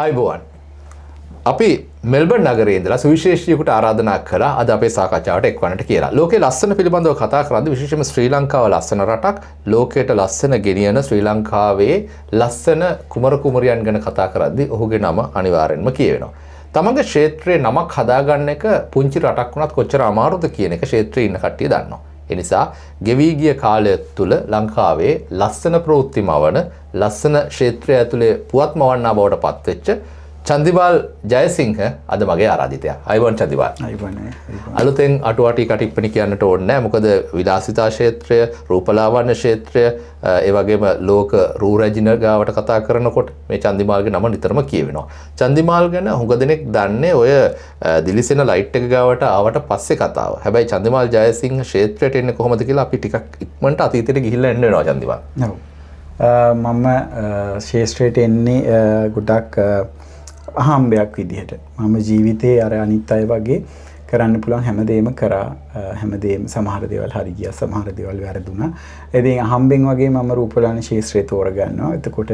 අයිබෝවන් අපි මෙල්බර්න් නගරයේ ඉඳලා සුවිශේෂීයෙකුට ආරාධනා කළා අද අපේ සාකච්ඡාවට එක්වන්නට කියලා. ලෝකේ ලස්සන පිළිබඳව කතා කරද්දී විශේෂයෙන්ම ශ්‍රී ලංකාව ලස්සන රටක්, ලෝකයට ලස්සන ගෙනියන ශ්‍රී ලංකාවේ ලස්සන කුමරු කුමරියන් ගැන කතා කරද්දී ඔහුගේ නම අනිවාර්යෙන්ම කියවෙනවා. තමන්ගේ ක්ෂේත්‍රයේ නමක් හදාගන්න එක පුංචි රටක් වුණත් කොච්චර අමාරුද කියන එක ක්ෂේත්‍රයේ ඉන්න කට්ටිය දන්නවා. ඒ නිසා ගෙවී ගිය කාලය තුල ලංකාවේ ලස්සන ප්‍රවෘත්තිමවන ලස්සන ක්ෂේත්‍රය ඇතුලේ පුවත් මවන්නා බවට පත්වෙච්ච චන්දිමාල් ජයසිංහ අද මගේ ආරාධිතයා. අයිබෝන් චන්දිමාල්. අයිබෝන්. අලුතෙන් අටුවාටි කටිප්පණි කියන්නට ඕනේ නැහැ. මොකද විලාසිතා ක්ෂේත්‍රය, රූපලාවන්‍ය ක්ෂේත්‍රය, ඒ වගේම ලෝක රූ රැජින ගාවට කතා කරනකොට මේ චන්දිමාල්ගේ නම නිතරම කියවෙනවා. චන්දිමාල් ගැන හුඟ දෙනෙක් දන්නේ ඔය දිලිසෙන ලයිට් එක ගාවට ආවට පස්සේ කතාව. හැබැයි චන්දිමාල් ජයසිංහ ක්ෂේත්‍රයට එන්නේ කොහොමද කියලා අපි ටිකක් ඉක්මනට අතීතයට ගිහිල්ලා එන්න වෙනවා චන්දිමාල්. ඔව්. මම ක්ෂේත්‍රයට එන්නේ ගොඩක් අහම්බයක් විදිහට. මම ජීවිතේ අර අනිත් අය වගේ කරන්න පුළුවන් හැමදේම කරා. හැමදේම සමහර දේවල් හරි ගියා, සමහර දේවල් වැරදුනා. ඉතින් අහම්බෙන් වගේ මම රූපලාවන්‍ය ක්ෂේත්‍රය තෝරගන්නවා. එතකොට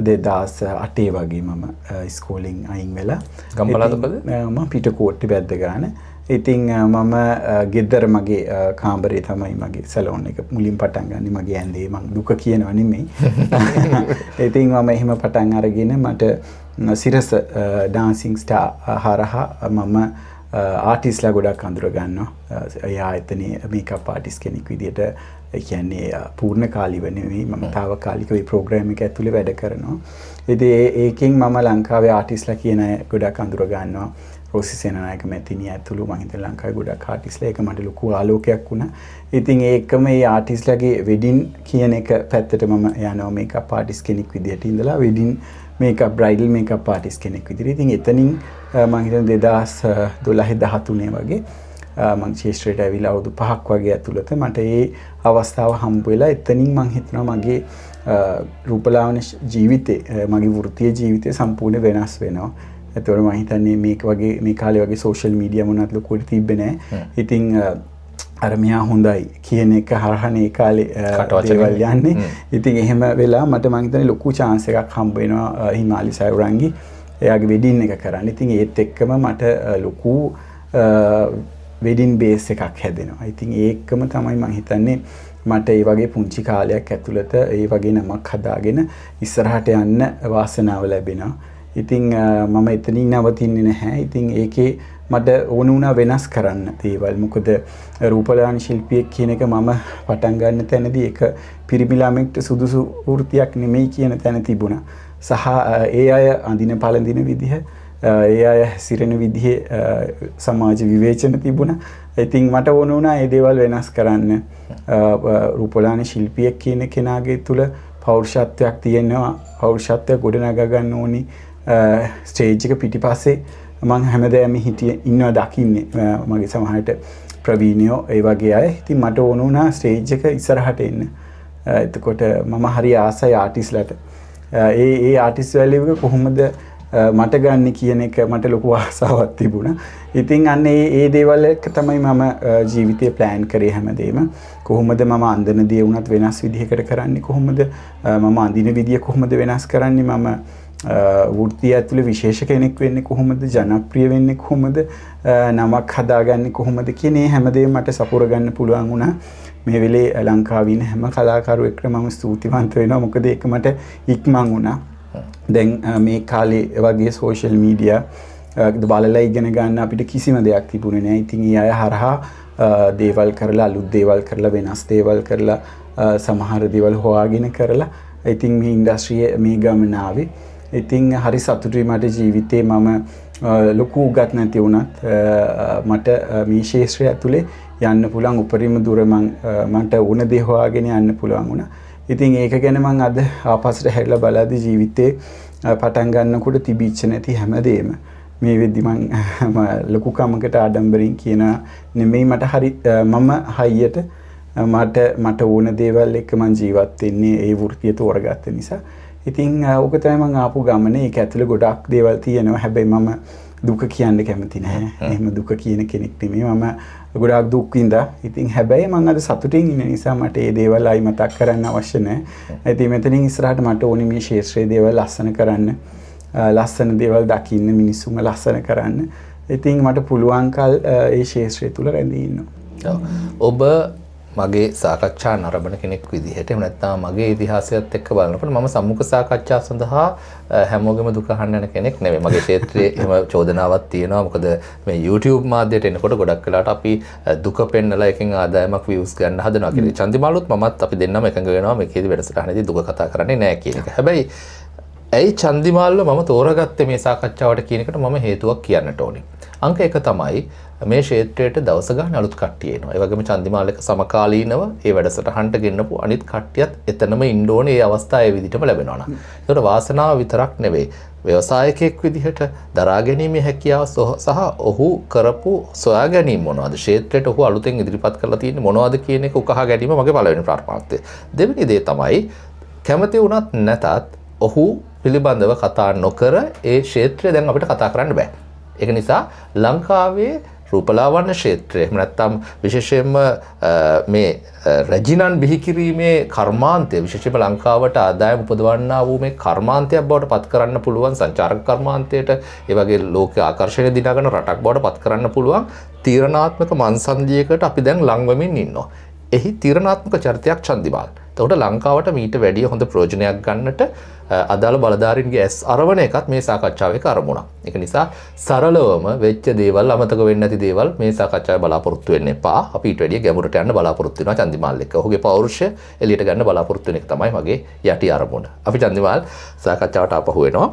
2008 වගේ මම ඉස්කෝලෙන් අයින් වෙලා ගම්පලාතපද මම පිටකොට්ටේ වැද්ද ගන්න. ඉතින් මම ගෙදර මගේ කාමරේ තමයි මගේ සැලෝන් එක මුලින් පටන් ගන්නේ. මගේ ඇඳේ මම දුක කියනවා නෙමෙයි. ඉතින් මම එහෙම පටන් අරගෙන මට සිරස ඩාන්සිං ස්ටාර් හරහා මම ආටිස්ලා ගොඩක් අඳුර ගන්නවා. එයා එතනේ මේකප් ආටිස්ට් කෙනෙක් විදිහට, ඒ කියන්නේ පූර්ණ කාලිව නෙවෙයි, මම තාවකාලික මේ ප්‍රෝග්‍රෑම් එක ඇතුලේ වැඩ කරනවා. ඉතින් ඒකෙන් මම ලංකාවේ ආටිස්ලා කියන අය ගොඩක් අඳුර ගන්නවා. රෝසි සේනානායක මැතිණිය ඇතුළු මම හිතන ලංකාවේ ගොඩක් ආටිස්ලා, ඒක මට ලොකු ආලෝකයක් වුණා. ඉතින් ඒකම මේ ආටිස්ලාගේ වෙඩින් කියන එක පැත්තට මම යනවා මේකප් ආටිස්ට් කෙනෙක් විදිහට ඉඳලා wedding makeup bridal makeup artist කෙනෙක් විදිහට. ඉතින් එතනින් මම හිතන 2012 13 වගේ මම ක්ෂේත්‍රයට ඇවිල්ලා අවුරුදු 5ක් වගේ ඇතුළත මට ඒ අවස්ථාව හම්බ වෙලා එතනින් මම හිතනවා මගේ රූපලාවන්‍ය ජීවිතේ, මගේ වෘත්තීය ජීවිතේ සම්පූර්ණ වෙනස් වෙනවා. ඒතකොට මම හිතන්නේ මේ කාලේ වගේ සෝෂල් මීඩියා මොනවත් ලොකුවට තිබ්බේ නැහැ. ඉතින් අර මෙයා හොඳයි කියන එක හරහානේ ඒ කාලේ දේවල් යන්නේ. ඉතින් එහෙම වෙලා මට මම හිතන්නේ ලොකු chance එකක් හම්බ වෙනවා හිමාලි සයුරංගි එයාගේ වෙඩින් එක කරන්න. ඉතින් ඒත් එක්කම මට ලොකු වෙඩින් බේස් එකක් හැදෙනවා. ඉතින් ඒකම තමයි මම හිතන්නේ මට ඒ වගේ පුංචි කාලයක් ඇතුළත ඒ වගේ නමක් හදාගෙන ඉස්සරහට යන්න වාසනාව ලැබෙනවා. ඉතින් මම එතනින් නවතින්නේ නැහැ. ඉතින් ඒකේ මට ඕන වුණා වෙනස් කරන්න දේවල්. මොකද රූපලාවන්‍ය ශිල්පියෙක් කියන එක මම පටන් ගන්න තැනදී ඒක පිරිමි ළමෙක්ට සුදුසු වෘත්තියක් නෙමෙයි කියන තැන තිබුණා. සහ ඒ අය අඳින පළඳින විදිහ, ඒ අය හැසිරෙන විදිහේ සමාජ විවේචන තිබුණා. ඉතින් මට ඕන වුණා මේ දේවල් වෙනස් කරන්න. රූපලාවන්‍ය ශිල්පියෙක් කියන කෙනාගේ තුල පෞරුෂත්වයක් තියෙනවා. පෞරුෂත්වය ගොඩනගා ගන්න ඕනි. ස්ටේජ් එක පිටිපස්සේ මම හැමදාම හිටියේ ඉන්නවා දකින්නේ මගේ සමහරට ප්‍රවීණයෝ ඒ වගේ අය. ඉතින් මට ඕන වුණා ස්ටේජ් එක ඉස්සරහට එන්න. එතකොට මම හරි ආසයි ආටිස්ලාට. ඒ ආටිස්ට් වැලියු එක කොහොමද මට ගන්න කියන එක මට ලොකු ආසාවක් තිබුණා. ඉතින් අන්න ඒ දේවල් එක තමයි මම ජීවිතේ ප්ලෑන් කරේ හැමදේම. කොහොමද මම අඳින දේ වුණත් වෙනස් විදිහකට කරන්නේ, කොහොමද මම අඳින විදිය කොහොමද වෙනස් කරන්නේ, මම වෘත්තිය ඇතුලේ විශේෂ කෙනෙක් වෙන්නේ කොහොමද, ජනප්‍රිය වෙන්නේ කොහොමද, නමක් හදාගන්නේ කොහොමද කියන හැමදේම මට සපුර ගන්න පුළුවන් වුණා. මේ වෙලේ ලංකාවේ ඉන්න හැම කලාකරුවෙක්ට මම ස්තුතිවන්ත වෙනවා. මොකද ඒක මට ඉක්මන් වුණා. දැන් මේ කාලේ වගේ සෝෂල් මීඩියා බලලා ඉගෙන ගන්න අපිට කිසිම දෙයක් තිබුණේ නැහැ. ඉතින් ඒ අය හරහා දේවල් කරලා, අලුත් දේවල් කරලා, වෙනස් දේවල් කරලා, සමහර දේවල් හොයාගෙන කරලා ඉතින් මේ ඉන්ඩස්ට්‍රියේ මේ ගමන ආවේ. ඉතින් හරි සතුටුයි මට ජීවිතේ මම ලොකු උගත් නැති වුණත් මට මේ ක්ෂේත්‍රය ඇතුලේ යන්න පුළුවන් උපරිම දුර මට ඕන දේ හොයාගෙන යන්න පුළුවන් වුණා. ඉතින් ඒක ගැන මම අද ආපස්සට හැරිලා බලද්දි ජීවිතේ පටන් ගන්නකොට තිබිච්ච නැති හැමදේම මේ වෙද්දි මම ලොකු කමකට ආඩම්බරින් කියන නෙමෙයි, මට හරි මම හයියට මට ඕන දේවල් එක්ක මම ජීවත් වෙන්නේ ඒ වෘත්තිය තෝරගත්ත නිසා. ඉතින් ඕක තමයි මම ආපු ගමනේ. ඒක ඇතුලේ ගොඩක් දේවල් තියෙනවා. හැබැයි මම දුක කියන්න කැමති නැහැ. එහෙම දුක කියන කෙනෙක් නෙමෙයි. මම ගොඩාක් දුක් විඳා. ඉතින් හැබැයි මම අද සතුටින් ඉන්න නිසා මට මේ දේවල් ආයි මතක් කරන්න අවශ්‍ය නැහැ. ඉතින් මෙතනින් ඉස්සරහට මට ඕනි මේ ක්ෂේත්‍රයේ දේවල් ලස්සන කරන්න. ලස්සන දේවල් දකින්න මිනිස්සුන්ව ලස්සන කරන්න. ඉතින් මට පුළුවන්කල් ඒ ශේෂ්ත්‍රය තුළ රැඳී ඉන්නවා. ඔබ මගේ සාකච්ඡා නරඹන කෙනෙක් විදිහට එහෙම නැත්නම් මගේ ඉතිහාසයත් එක්ක බලනකොට මම සම්මුඛ සාකච්ඡා සඳහා හැමෝගෙම දුක අහන්න යන කෙනෙක් නෙවෙයි. මගේ ක්ෂේත්‍රයේ එහෙම චෝදනාවක් තියෙනවා. මොකද මේ YouTube මාධ්‍යයට එනකොට ගොඩක් වෙලාවට අපි දුක පෙන්නලා එකෙන් ආදායමක් views ගන්න හදනවා කියලා. චන්දිමාලුත් මමත් අපි දෙන්නම එකඟ වෙනවා මේකේදී වැඩසටහනේදී දුක කතා කරන්නේ නැහැ කියන එක. හැබැයි ඇයි චන්දිමාල්ව මම තෝරගත්තේ මේ සාකච්ඡාවට කියන එකට මම හේතුවක් කියන්නට ඕනේ. අංක 1 තමයි මේ ක්ෂේත්‍රයට දවස ගන්න අලුත් කට්ටිය එනවා. ඒ වගේම චන්දිමාල් එක සමකාලීනව ඒ වැඩසටහනට ගෙන්නපු අනිත් කට්ටියත් එතනම ඉන්න ඕනේ. ඒ අවස්ථාව ඒ විදිහටම ලැබෙනවා නම්. ඒකට වාසනාව විතරක් නෙවෙයි. ව්‍යවසායකයෙක් විදිහට දරා ගැනීමේ හැකියාව සහ ඔහු කරපු සොයා ගැනීම මොනවද? ක්ෂේත්‍රයට ඔහු අලුතෙන් ඉදිරිපත් කරලා තියෙන්නේ මොනවද කියන එක උකහා ගැනීම මගේ පළවෙනි ප්‍රාර්ථනාවයි. දෙවෙනි දේ තමයි කැමති වුණත් නැතත් ඔහු පිළිබඳව කතා නොකර ඒ ක්ෂේත්‍රය දැන් අපිට කතා කරන්න බෑ. ඒක නිසා ලංකාවේ රූපලාවන්‍ය ක්ෂේත්‍රය එහෙම නැත්නම් විශේෂයෙන්ම මේ රැජිනන් බිහි කිරීමේ කර්මාන්තය විශේෂයෙන්ම ලංකාවට ආදායම උපදවන්නා වූ මේ කර්මාන්තයක් බවට පත් කරන්න පුළුවන් සංචාරක කර්මාන්තයට ඒ වගේ ලෝක ආකර්ෂණය දිනාගෙන රටක් බවට පත් කරන්න පුළුවන් තීරණාත්මක මන්සන්දියකට අපි දැන් ලං වෙමින් ඉන්නවා. එහි තීරණාත්මක චරිතයක් චන්දිමාල්. එතකොට ලංකාවට මීට වැඩිය හොඳ ප්‍රයෝජනයක් ගන්නට අදාළ බලධාරීන්ගේ ඇස් අරවන එකත් මේ සාකච්ඡාවේ කරුණක්. ඒක නිසා සරලවම වෙච්ච දේවල් අමතක වෙන්නේ නැති දේවල් මේ සාකච්ඡාවේ බලාපොරොත්තු වෙන්න එපා. අපි ඊට වැඩිය ගැඹුරට යන්න බලාපොරොත්තු වෙනවා චන්දිමාල් එක්ක. ඔහුගේ පෞරුෂය එළියට ගන්න බලාපොරොත්තු වෙන එක තමයි මගේ යටි අරමුණ. අපි චන්දිමාල් සාකච්ඡාවට ආපහු වෙනවා.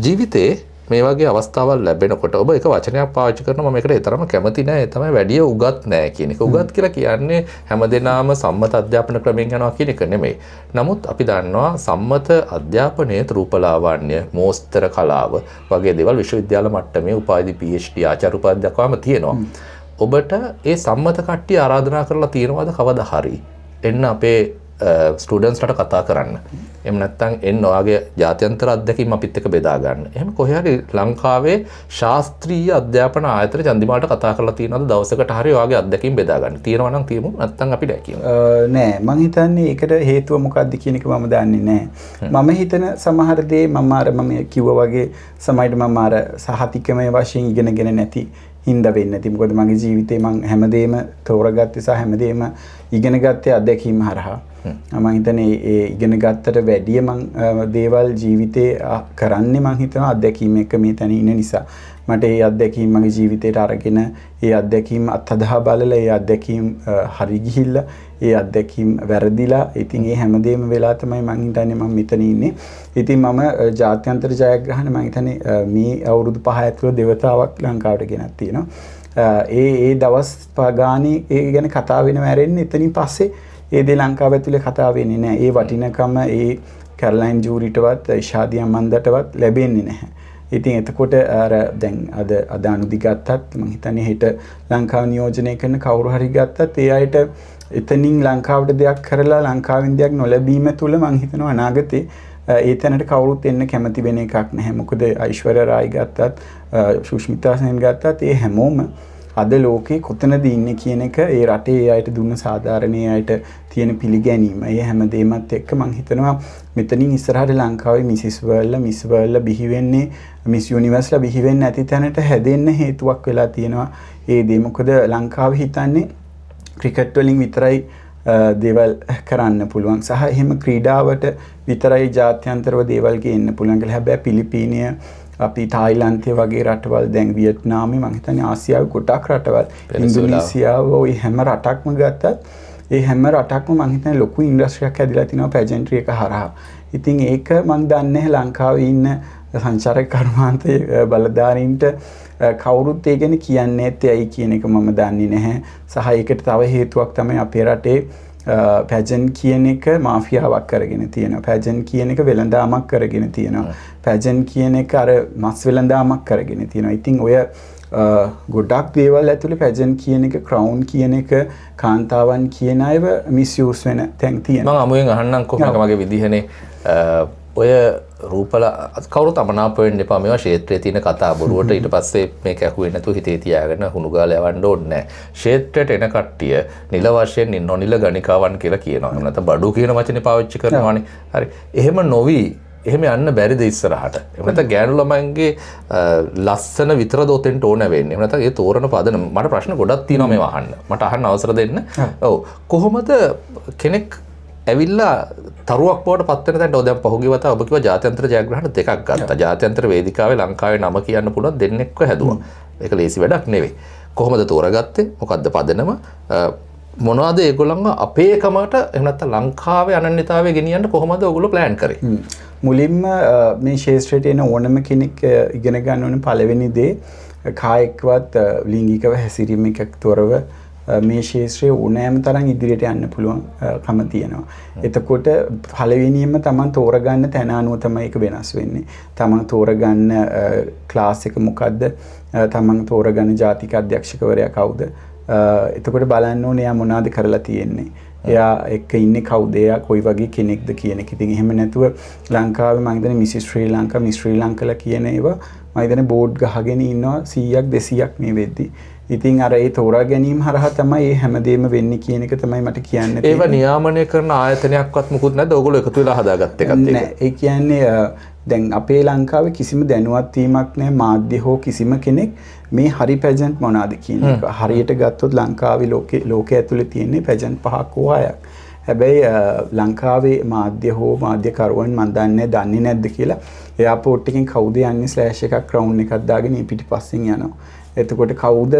ජීවිතේ මේ වගේ අවස්ථාවල් ලැබෙනකොට ඔබ එක වචනයක් පාවිච්චි කරනවා මම ඒකට තරම කැමති නැහැ. ඒ තමයි වැඩිය උගත් නැහැ කියන එක. උගත් කියලා කියන්නේ හැමදෙනාම සම්මත අධ්‍යාපන ක්‍රමයෙන් යනවා කියන එක නෙමෙයි. නමුත් අපි දන්නවා සම්මත අධ්‍යාපනයේ රූපලාවන්‍ය, මෝස්තර කලාව වගේ දේවල් විශ්වවිද්‍යාල මට්ටමේ උපාධි PhD ආචාර්ය උපාධි දක්වාම තියෙනවා. ඔබට ඒ සම්මත කට්ටිය ආරාධනා කරලා තියෙනවද කවදා හරි එන්න අපේ ස්ටුඩන්ට්ස්ලට කතා කරන්න. එහෙම නැත්නම් එන්න ඔයාගේ ජාත්‍යන්තර අත්දැකීම් අපිත් එක්ක බෙදා ගන්න. එහෙම කොහේ හරි ලංකාවේ ශාස්ත්‍රීය අධ්‍යාපන ආයතන චන්දිමාලට කතා කරලා තියෙනවද දවසකට හරි ඔයාගේ අත්දැකීම් බෙදා ගන්න. තියෙනවා නම් තියමු නැත්නම් අපි නෑ කියමු. නෑ මං හිතන්නේ ඒකට හේතුව මොකක්ද කියන එක මම දන්නේ නෑ. මම හිතන සමහර දේ මම කිව්වා වගේ සමහරට මම අර සහතිකමය වශයෙන් ඉගෙනගෙන නැති හින්දා වෙන්නේ නැති. මොකද මගේ ජීවිතේ මං හැමදේම තෝරගත්තේ සහ හැමදේම ඉගෙන ගත්තේ අත්දැකීම් හරහා. මම හිතන්නේ ඒ ඉගෙන ගත්තට වැඩිය මං දේවල් ජීවිතේ කරන්නේ මං හිතනවා අත්දැකීම් එක මේ තැන ඉන්න නිසා. මට ඒ අත්දැකීම් මගේ ජීවිතේට අරගෙන ඒ අත්දැකීම් අත්හදා බලලා ඒ අත්දැකීම් හරි ගිහිල්ලා ඒ අත්දැකීම් වැරදිලා ඉතින් ඒ හැමදේම වෙලා තමයි මං හිතන්නේ මම මෙතන ඉන්නේ. ඉතින් මම ජාත්‍යන්තර ජයග්‍රහණ මං හිතන්නේ මේ අවුරුදු 5 ඇතුළත දෙවතාවක් ලංකාවට ගෙනත් තියෙනවා. ඒ දවස් ගානේ ඒ ගැන කතා වෙනව ඇරෙන්නේ එතනින් පස්සේ ඒ දේ ලංකාව ඇතුලේ කතා වෙන්නේ නැහැ. ඒ වටිනකම ඒ කැරලයින් ජූරිටවත් ෂාදියා මන්දටවත් ලැබෙන්නේ නැහැ. ඉතින් එතකොට අර දැන් අද අනුදි ගත්තත් මම හිතන්නේ හෙට ලංකාව නියෝජනය කරන කවුරු හරි ගත්තත් ඒ අයට එතනින් ලංකාවට දෙයක් කරලා ලංකාවෙන් දෙයක් නොලැබීම තුල මම හිතනවා අනාගතේ ඒ තැනට කවුරුත් එන්න කැමති වෙන එකක් නැහැ. මොකද ඓශ්වර්යා රායි ගත්තත් සුෂ්මිතා සෙන් ගත්තත් ඒ හැමෝම අද ලෝකේ කොතනද ඉන්නේ කියන එක ඒ රටේ ඒ අයට දුන්න සාධාරණේ අයට තියෙන පිළිගැනීම. ඒ හැමදේමත් එක්ක මම හිතනවා මෙතනින් ඉස්සරහට ලංකාවේ මිසිස් වර්ල්ඩ්ලා බිහි වෙන්නේ මිස් යුනිවර්ස්ලා බිහි වෙන්නේ නැති තැනට හැදෙන්න හේතුවක් වෙලා තියෙනවා. ඒ දේ මොකද ලංකාවේ හිතන්නේ ක්‍රිකට් වලින් විතරයි දේවල් කරන්න පුළුවන් සහ එහෙම ක්‍රීඩාවට විතරයි ජාත්‍යන්තරව දේවල් ගේන්න පුළුවන් කියලා. හැබැයි පිලිපීනය අපි තායිලන්තය වගේ රටවල් දැන් වියට්නාමේ මම හිතන්නේ ආසියාවේ ගොඩක් රටවල් ඉන්දුනීසියාව ওই හැම රටක්ම ගත්තත් ඒ හැම රටක්ම මම හිතන්නේ ලොකු ඉන්ඩස්ට්‍රියක් හැදිලා තිනවා පැජන්ට්‍රි එක හරහා. ඉතින් ඒක මම දන්නේ ලංකාවේ ඉන්න සංචාරක කර්මාන්තයේ බලධාරීන්ට කවුරුත් ඒ ගැන කියන්නේ නැත්තේ ඇයි කියන එක මම දන්නේ නැහැ. සහ ඒකට තව හේතුවක් තමයි අපේ රටේ පැජන් කියන එක මාෆියාවක් කරගෙන තියෙනවා. පැජන් කියන එක වෙළඳාමක් කරගෙන තියෙනවා. පැජන් කියන එක අර මස් වෙළඳාමක් කරගෙන තියෙනවා. ඉතින් ඔය ගොඩක් දේවල් ඇතුලේ පැජන් කියන එක ක්‍රවුන් කියන එක කාන්තාවන් කියන අයව මිස්යූස් වෙන තැන් තියෙනවා. මම අමුයෙන් අහන්නම් කොහොමද මගේ විදිහනේ ඔය රූපල කවුරුත් අමනාප වෙන්න එපා. මේවා ක්ෂේත්‍රයේ තියෙන කතා බොරුවට ඊට පස්සේ මේක ඇහුවේ නැතුව හිතේ තියාගෙන හුණු ගාලා යවන්න ඕනේ නැහැ. ක්ෂේත්‍රයට එන කට්ටිය නිල වශයෙන් නොනිල ගණිකාවන් කියලා කියනවා. එහෙම නැත්නම් බඩු කියන වචනේ පාවිච්චි කරනවානේ. හරි. එහෙම නොවි එහෙම යන්න බැරිද ඉස්සරහට? එහෙම නැත්නම් ගෑනු ළමයින්ගේ ලස්සන විතරද ඔතෙන්ට ඕන වෙන්නේ? එහෙම නැත්නම් ඒ තෝරන පදන මට ප්‍රශ්න ගොඩක් තියෙනවා මේව අහන්න. මට අහන්න අවසර දෙන්න. ඔව්. කොහොමද කෙනෙක් ඇවිල්ලා තරුවක් බවට පත් වෙන තැනට දැන් පහුගිය වතාව ඔබ කිව්වා ජාත්‍යන්තර ජයග්‍රහණ දෙකක් ගත්තා. ජාත්‍යන්තර වේදිකාවේ ලංකාවේ නම කියන්න පුළුවන් දෙන්නෙක්ව හැදුවා. ඒක ලේසි වැඩක් නෙවෙයි. කොහොමද තෝරගත්තේ? මොකද්ද පදනම? මොනවද ඒගොල්ලන්ව අපේකමට එහෙම නැත්නම් ලංකාවේ අනන්‍යතාවය ගෙනියන්න කොහොමද ඔයගොල්ලෝ ප්ලෑන් කරේ? මුලින්ම මේ ශාස්ත්‍රයට එන ඕනම කෙනෙක් ඉගෙන ගන්න ඕන පළවෙනි දේ කායිකවත් ලිංගිකව හැසිරීම එකක් තොරව මේ ශාස්ත්‍රයේ ඕනෑම තරම් ඉදිරියට යන්න පුළුවන් කම තියෙනවා. එතකොට පළවෙනියෙන්ම තමන් තෝරගන්න තැන අනුව තමයි ඒක වෙනස් වෙන්නේ. තමන් තෝරගන්න ක්ලාස් එක මොකද්ද? තමන් තෝරගන්න ජාතික අධ්‍යක්ෂකවරයා කවුද? එතකොට බලන්න ඕනේ එයා මොනවද කරලා තියෙන්නේ. එයා එක්ක ඉන්නේ කවුද? එයා කොයි වගේ කෙනෙක්ද කියන එක. ඉතින් එහෙම නැතුව ලංකාවේ මම හිතන්නේ මිස් ශ්‍රී ලංකා මිස් ශ්‍රී ලංකලා කියන ඒවා මම හිතන්නේ බෝඩ් ගහගෙන ඉන්නවා 100ක් 200ක් මේ වෙද්දි. ඉතින් අර ඒ තෝරා ගැනීම හරහා තමයි මේ හැමදේම වෙන්නේ කියන එක තමයි මට කියන්න තියෙන්නේ. ඒව නියාමනය කරන ආයතනයක්වත් මුකුත් නැද්ද? ඔයගොල්ලෝ එකතු වෙලා හදාගත්ත එකත් ඒක. නෑ. ඒ කියන්නේ දැන් අපේ ලංකාවේ කිසිම දැනුවත් වීමක් නැහැ මාධ්‍ය හෝ කිසිම කෙනෙක් මේ හරි පැජන්ට් මොනවාද කියන එක. හරියට ගත්තොත් ලංකාවේ ලෝකයේ ඇතුලේ තියෙන පැජන්ට් 5ක් හෝ 6ක්. හැබැයි ලංකාවේ මාධ්‍ය හෝ මාධ්‍යකරුවන් මන් දන්නේ නැද්ද කියලා එයාපෝට් එකෙන් කවුද යන්නේ ස්ලෑෂ් එකක් ක්‍රවුන් එකක් දාගෙන පිටිපස්සෙන් යනවා. එතකොට කවුද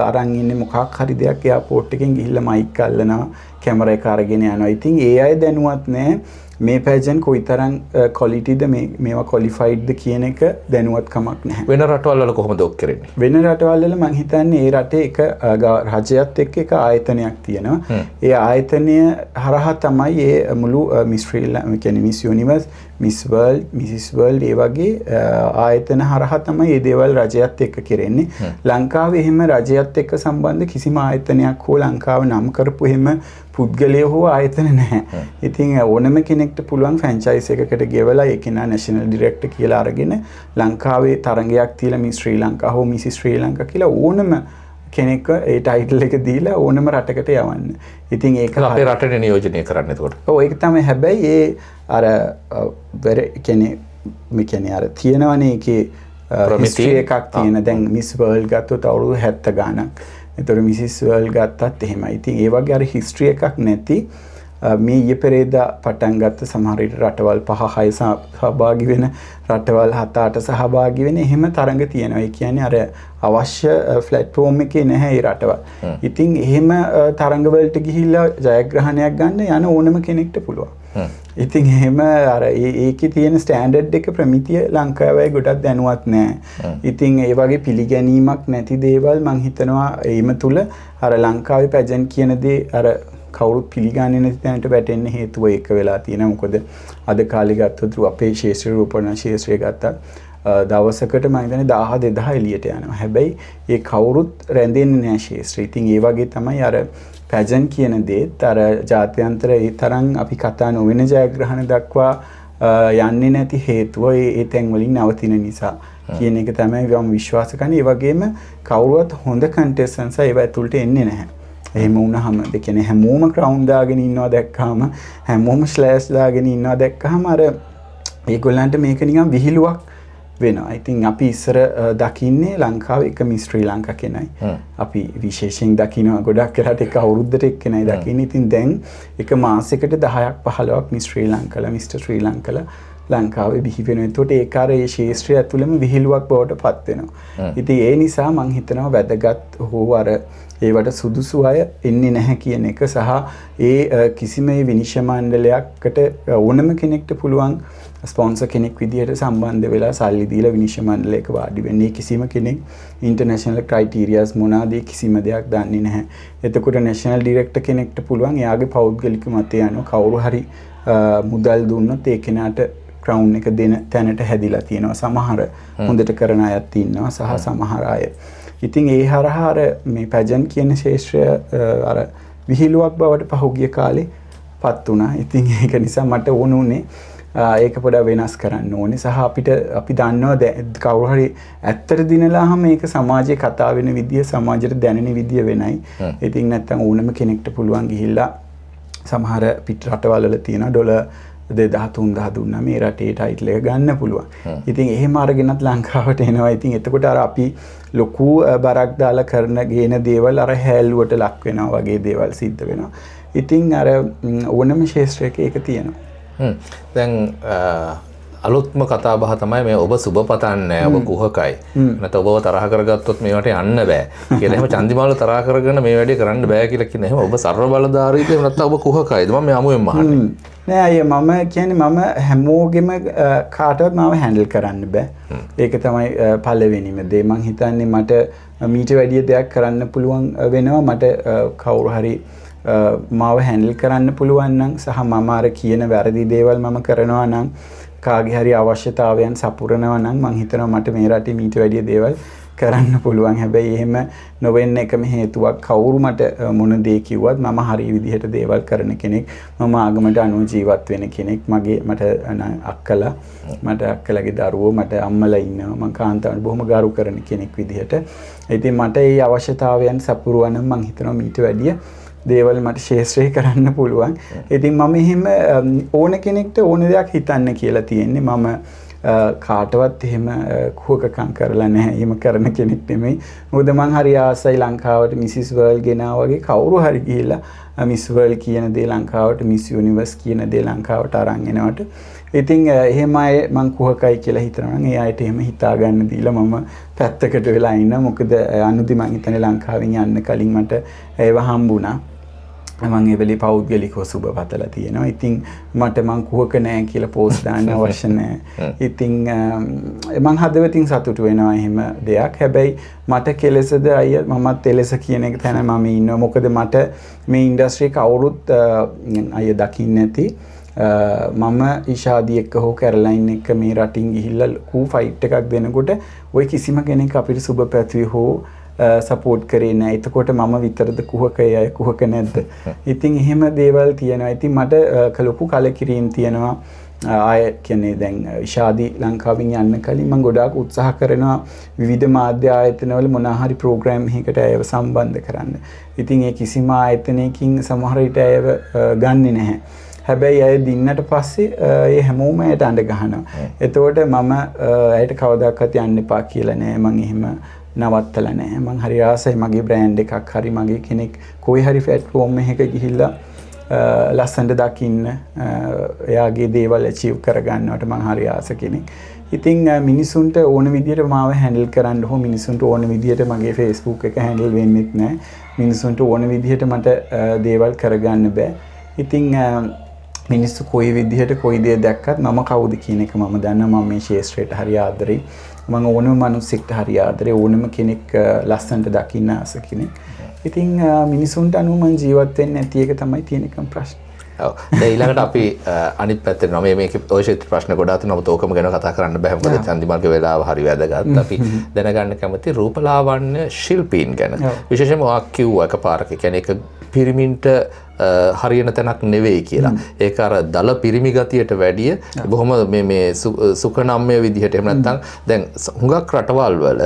අරන් ඉන්නේ මොකක් හරි දෙයක් එයාපෝට් එකෙන් ගිහිල්ලා මයික් අල්ලනවා කැමරා එක අරගෙන යනවා. ඉතින් ඒ අය දැනුවත් නැහැ මේ පැජන් කොයිතරම් ක්වොලිටිද මේවා ක්වොලිෆයිඩ්ද කියන එක දැනුවත් කමක් නැහැ. වෙන රටවල් වල කොහොමද ඔක් කරන්නේ? වෙන රටවල් වල මම හිතන්නේ ඒ රටේ එක රජයත් එක්ක එක ආයතනයක් තියෙනවා. ඒ ආයතනය හරහා තමයි ඒ මුළු මිස් ශ්‍රී ලංකා කියන්නේ Miss Universe, Miss World, Mrs World ඒ වගේ ආයතන හරහා තමයි මේ දේවල් රජයත් එක්ක කරන්නේ. ලංකාවේ එහෙම රජයත් එක්ක සම්බන්ධ කිසිම ආයතනයක් හෝ ලංකාව නම් කරපු එහෙම පුද්ගලයෝ හෝ ආයතන නැහැ. ඉතින් ඕනම කෙනෙක්ට පුළුවන් ෆ්‍රැන්චයිස් එකකට ගෙවලා ඒ කෙනා නැෂනල් ඩිරෙක්ටර් කියලා අරගෙන ලංකාවේ තරඟයක් තියලා මිස් ශ්‍රී ලංකා හෝ මිසිස් ශ්‍රී ලංකා කියලා ඕනම කෙනෙක්ව ඒ ටයිටල් එක දීලා ඕනම රටකට යවන්න. ඉතින් ඒක අපේ රටේ නියෝජනය කරන්න එතකොට. ඔව් ඒක තමයි. හැබැයි ඒ අර කියන්නේ අර තියෙනවනේ ඒකේ හිස්ටරි එකක් තියෙන. දැන් මිස් වර්ල්ඩ් ගත්තොත් අවුරුදු 70 ගාණක්. එතකොට මිසිස් වර්ල්ඩ් ගත්තත් එහෙමයි. ඉතින් ඒ වගේ අර හිස්ටරි එකක් නැති මේ ඊයේ පෙරේදා පටන් ගත්ත සමහර රටවල් 5-6 සහභාගී වෙන රටවල් 7-8 සහභාගී වෙන එහෙම තරඟ තියෙනවා. ඒ කියන්නේ අර අවශ්‍ය ප්ලැට්ෆෝම් එකේ නැහැ මේ රටවල්. ඉතින් එහෙම තරඟ වලට ගිහිල්ලා ජයග්‍රහණයක් ගන්න යන ඕනම කෙනෙක්ට පුළුවන්. ඉතින් එහෙම අර ඒකේ තියෙන ස්ටෑන්ඩඩ් එක ප්‍රමිතිය ලංකාවේ ගොඩක් දැනුවත් නැහැ. ඉතින් ඒ වගේ පිළිගැනීමක් නැති දේවල් මම හිතනවා එීම තුල අර ලංකාවේ පැජන් කියන දේ අර කවුරුත් පිළිගන්නේ නැති තැනට වැටෙන්න හේතුව ඒක වෙලා තියෙනවා. මොකද අද කාලේ ගත්තොත් අපේ ශාස්ත්‍රීය රූපණ ශාස්ත්‍රය ගත්තා දවසකට මම හිතන්නේ 1000 2000 එළියට යනවා. හැබැයි ඒ කවුරුත් රැඳෙන්නේ නැහැ ශාස්ත්‍රය. ඉතින් ඒ වගේ තමයි අර පැජන් කියන දේත් අර ජාත්‍යන්තර ඒ තරම් අපි කතා නොවන ජයග්‍රහණ දක්වා යන්නේ නැති හේතුව ඒ තැන් වලින් නවතින නිසා කියන එක තමයි මම විශ්වාස කරන්නේ. ඒ වගේම කවුරුවත් හොඳ කන්ටෙස්ටන්ට්ස් ඒව ඇතුළට එන්නේ නැහැ. එහෙම වුණාම ඒ කියන්නේ හැමෝම ක්‍රවුන් දාගෙන ඉන්නවා දැක්කම හැමෝම ස්ලෑෂ් දාගෙන ඉන්නවා දැක්කම අර ඒගොල්ලන්ට මේක නිකන් විහිළුවක් වෙනවා. ඉතින් අපි ඉස්සර දකින්නේ ලංකාවේ එක මිස් ශ්‍රී ලංකා කෙනයි. අපි විශේෂයෙන් දකිනවා ගොඩක් වෙලාට එක අවුරුද්දට එක්කෙනයි දකින්නේ. ඉතින් දැන් එක මාසයකට 10ක් 15ක් මිස් ශ්‍රී ලංකාලා මිස්ටර් ශ්‍රී ලංකාලා ලංකාවේ බිහි වෙනවා. එතකොට ඒක අර ඒ ශාස්ත්‍රය ඇතුළෙම විහිළුවක් බවට පත් වෙනවා. ඉතින් ඒ නිසා මම හිතනවා වැදගත් හෝ අර ඒවට සුදුසු අය එන්නේ නැහැ කියන එක සහ ඒ කිසිම විනිශ්චය මණ්ඩලයකට ඕනම කෙනෙක්ට පුළුවන් ස්පොන්සර් කෙනෙක් විදිහට සම්බන්ධ වෙලා සල්ලි දීලා විනිශ්චය මණ්ඩලයක වාඩි වෙන්නේ. කිසිම කෙනෙක් ඉන්ටර්නැෂනල් ක්‍රයිටීරියාස් මොනවාද කිසිම දෙයක් දන්නේ නැහැ. එතකොට නැෂනල් ඩිරෙක්ටර් කෙනෙක්ට පුළුවන් එයාගේ පෞද්ගලික මතය අනුව කවුරු හරි මුදල් දුන්නොත් ඒ කෙනාට ක්‍රවුන් එක දෙන තැනට හැදිලා තියෙනවා. සමහර හොඳට කරන අයත් ඉන්නවා සහ සමහර අය. ඉතින් ඒ හරහා අර මේ පැජන් කියන ශාස්ත්‍රය අර විහිළුවක් බවට පහුගිය කාලේ පත් වුණා. ඉතින් ඒක නිසා මට ඕනුනේ ඒක පොඩ්ඩක් වෙනස් කරන්න ඕනේ. සහ අපි දන්නවා කවුරු හරි ඇත්තට දිනලාම මේක සමාජයේ කතා වෙන විදිය සමාජයට දැනෙන විදිය වෙනයි. ඉතින් නැත්තම් ඕනම කෙනෙක්ට පුළුවන් ගිහිල්ලා සමහර පිට රටවල් වල තියෙන ඩොලර් 2013 දුන්නා මේ රටේ ටයිටල් එක ගන්න පුළුවන්. ඉතින් එහෙම අරගෙනත් ලංකාවට එනවා. ඉතින් එතකොට අර අපි ලොකු බරක් දාලා කරන ගේන දේවල් අර හැල්ලුවට ලක් වෙනවා වගේ දේවල් සිද්ධ වෙනවා. ඉතින් අර ඕනම ශාස්ත්‍රයක ඒක තියෙනවා. දැන් අලුත්ම කතා බහ තමයි මේ ඔබ සුබ පතන්නේ ඔබ කුහකයි. නැත්නම් ඔබව තරහ කරගත්තොත් මේවට යන්න බෑ. කියලා එහෙම චන්දිමාල තරහ කරගෙන මේ වැඩේ කරන්න බෑ කියලා කියන එහෙම ඔබ සර්ව බලධාරීද නැත්නම් ඔබ කුහකයිද? මම මේ අමුයෙන් අහන්නේ. නෑ අය මම කියන්නේ මම හැමෝගෙම කාටවත් මාව හැන්ඩල් කරන්න බෑ. ඒක තමයි පළවෙනිම දේ. මං හිතන්නේ මට මීට වැඩිය දෙයක් කරන්න පුළුවන් වෙනවා. මට කවුරු හරි මාව හැන්ඩල් කරන්න පුළුවන් නම් සහ මම අර කියන වැරදි දේවල් මම කරනවා නම් කාගේ හරි අවශ්‍යතාවයන් සපුරනවා නම් මං හිතනවා මට මේ රටේ මීට වැඩිය දේවල් කරන්න පුළුවන්. හැබැයි එහෙම නොවෙන්න එකම හේතුවක් කවුරු මට මොන දේ කිව්වත් මම හරි විදිහට දේවල් කරන කෙනෙක්. මම ආගමට අනුව ජීවත් වෙන කෙනෙක්. මට අක්කලා මට අක්කලාගේ දරුවෝ මට අම්මලා ඉන්නවා. මං කාන්තාවට බොහොම ගරු කරන කෙනෙක් විදිහට. ඉතින් මට ඒ අවශ්‍යතාවයන් සපුරුවා නම් මං හිතනවා මීට වැඩිය දේවල් මට ශේෂ්ත්‍රය කරන්න පුළුවන්. ඉතින් මම එහෙම ඕන කෙනෙක්ට ඕන දෙයක් හිතන්න කියලා තියෙන්නේ. මම කාටවත් එහෙම කුහකකම් කරලා නැහැ. එහෙම කරන කෙනෙක් නෙමෙයි. මොකද මං හරි ආසයි ලංකාවට මිසිස් වර්ල්ඩ් ගෙනා වගේ කවුරු හරි ගිහිල්ලා මිස් වර්ල්ඩ් කියන දේ ලංකාවට මිස් යුනිවර්ස් කියන දේ ලංකාවට අරන් එනවට. ඉතින් එහෙම අය මං කුහකයි කියලා හිතනවා නම් ඒ අයට එහෙම හිතා ගන්න දීලා මම පැත්තකට වෙලා ඉන්න. මොකද අනුදි මං හිතන්නේ ලංකාවෙන් යන්න කලින් මට ඒව හම්බුණා. මම ඒ වෙලේ පෞද්ගලිකව සුබ පතලා තියෙනවා. ඉතින් මට මං කුහක නෑ කියලා පෝස්ට් දාන්න අවශ්‍ය නෑ. ඉතින් මං හදවතින් සතුටු වෙනවා එහෙම දෙයක්. හැබැයි මට කෙලෙසද අය මමත් එලෙස කියන එක තැන මම ඉන්නවා. මොකද මට මේ ඉන්ඩස්ට්‍රි කවුරුත් අය දකින්න නැති මම ඉෂාදි එක්ක හෝ කැරලයින් එක්ක මේ රටින් ගිහිල්ලා කූ ෆයිට් එකක් දෙනකොට ওই කිසිම කෙනෙක් අපිට සුබ පැතුවේ හෝ සපෝට් කරේ නැහැ. එතකොට මම විතරද කුහකයි අය කුහක නැද්ද? ඉතින් එහෙම දේවල් තියෙනවා. ඉතින් මට ලොකු කලකිරීම තියෙනවා. ආය කියන්නේ දැන් ඉෂාදි ලංකාවෙන් යන්න කලින් මම ගොඩාක් උත්සාහ කරනවා විවිධ මාධ්‍ය ආයතනවල මොනවා හරි ප්‍රෝග්‍රෑම් එකකට අයව සම්බන්ධ කරන්න. ඉතින් ඒ කිසිම ආයතනයකින් සමහර විට අයව ගන්නෙ නැහැ. හැබැයි අය දින්නට පස්සේ ඒ හැමෝම ඇයට අඬ ගහනවා. එතකොට මම ඇයට කවදාකවත් යන්න එපා කියලා නෑ. මම එහෙම නවත්තලා නැහැ. මං හරි ආසයි මගේ බ්‍රෑන්ඩ් එකක් හරි මගේ කෙනෙක් කොයි හරි ෆ්ලැට්ෆෝම් එකක ගිහිල්ලා ලස්සනට දකින්න එයාගේ දේවල් අචීව් කරගන්නවට මං හරි ආස කෙනෙක්. ඉතින් මිනිසුන්ට ඕන විදියට මාව හැන්ඩල් කරන්න හෝ මිනිසුන්ට ඕන විදියට මගේ Facebook එක හැන්ඩල් වෙන්නෙත් නැහැ. මිනිසුන්ට ඕන විදියට මට දේවල් කරගන්න බෑ. ඉතින් මිනිස්සු කොයි විදිහට කොයි දේ දැක්කත් මම කවුද කියන එක මම දන්නවා. මම මේ ශාස්ත්‍රයට හරි ආදරෙයි. මම ඕනම මිනිස්සෙක්ට හරි ආදරේ. ඕනම කෙනෙක් ලස්සනට දකින්න ආස කෙනෙක්. ඉතින් මිනිසුන්ට අනුව මම ජීවත් වෙන්නේ නැති එක තමයි තියෙන එකම ප්‍රශ්නේ. ඔව්. දැන් ඊළඟට අපි අනිත් පැත්තට යනවා. මේකේ ඔය ක්ෂේත්‍ර ප්‍රශ්න ගොඩාක් තියෙනවා. නමුත් ඕකම ගැන කතා කරන්න බෑ. මොකද චන්දිමාල්ගේ වෙලාව හරි වැදගත්. අපි දැනගන්න කැමති රූපලාවන්‍ය ශිල්පීන් ගැන. විශේෂයෙන්ම ඔයා කිව්වා එකපාරක. කියන්නේ ඒක පිරිමින්ට හරියන තැනක් නෙවෙයි කියලා. ඒක අර දල පිරිමි ගතියට වැඩිය බොහොම මේ සුඛනම්ය විදිහට එහෙම නැත්නම් දැන් හුඟක් රටවල් වල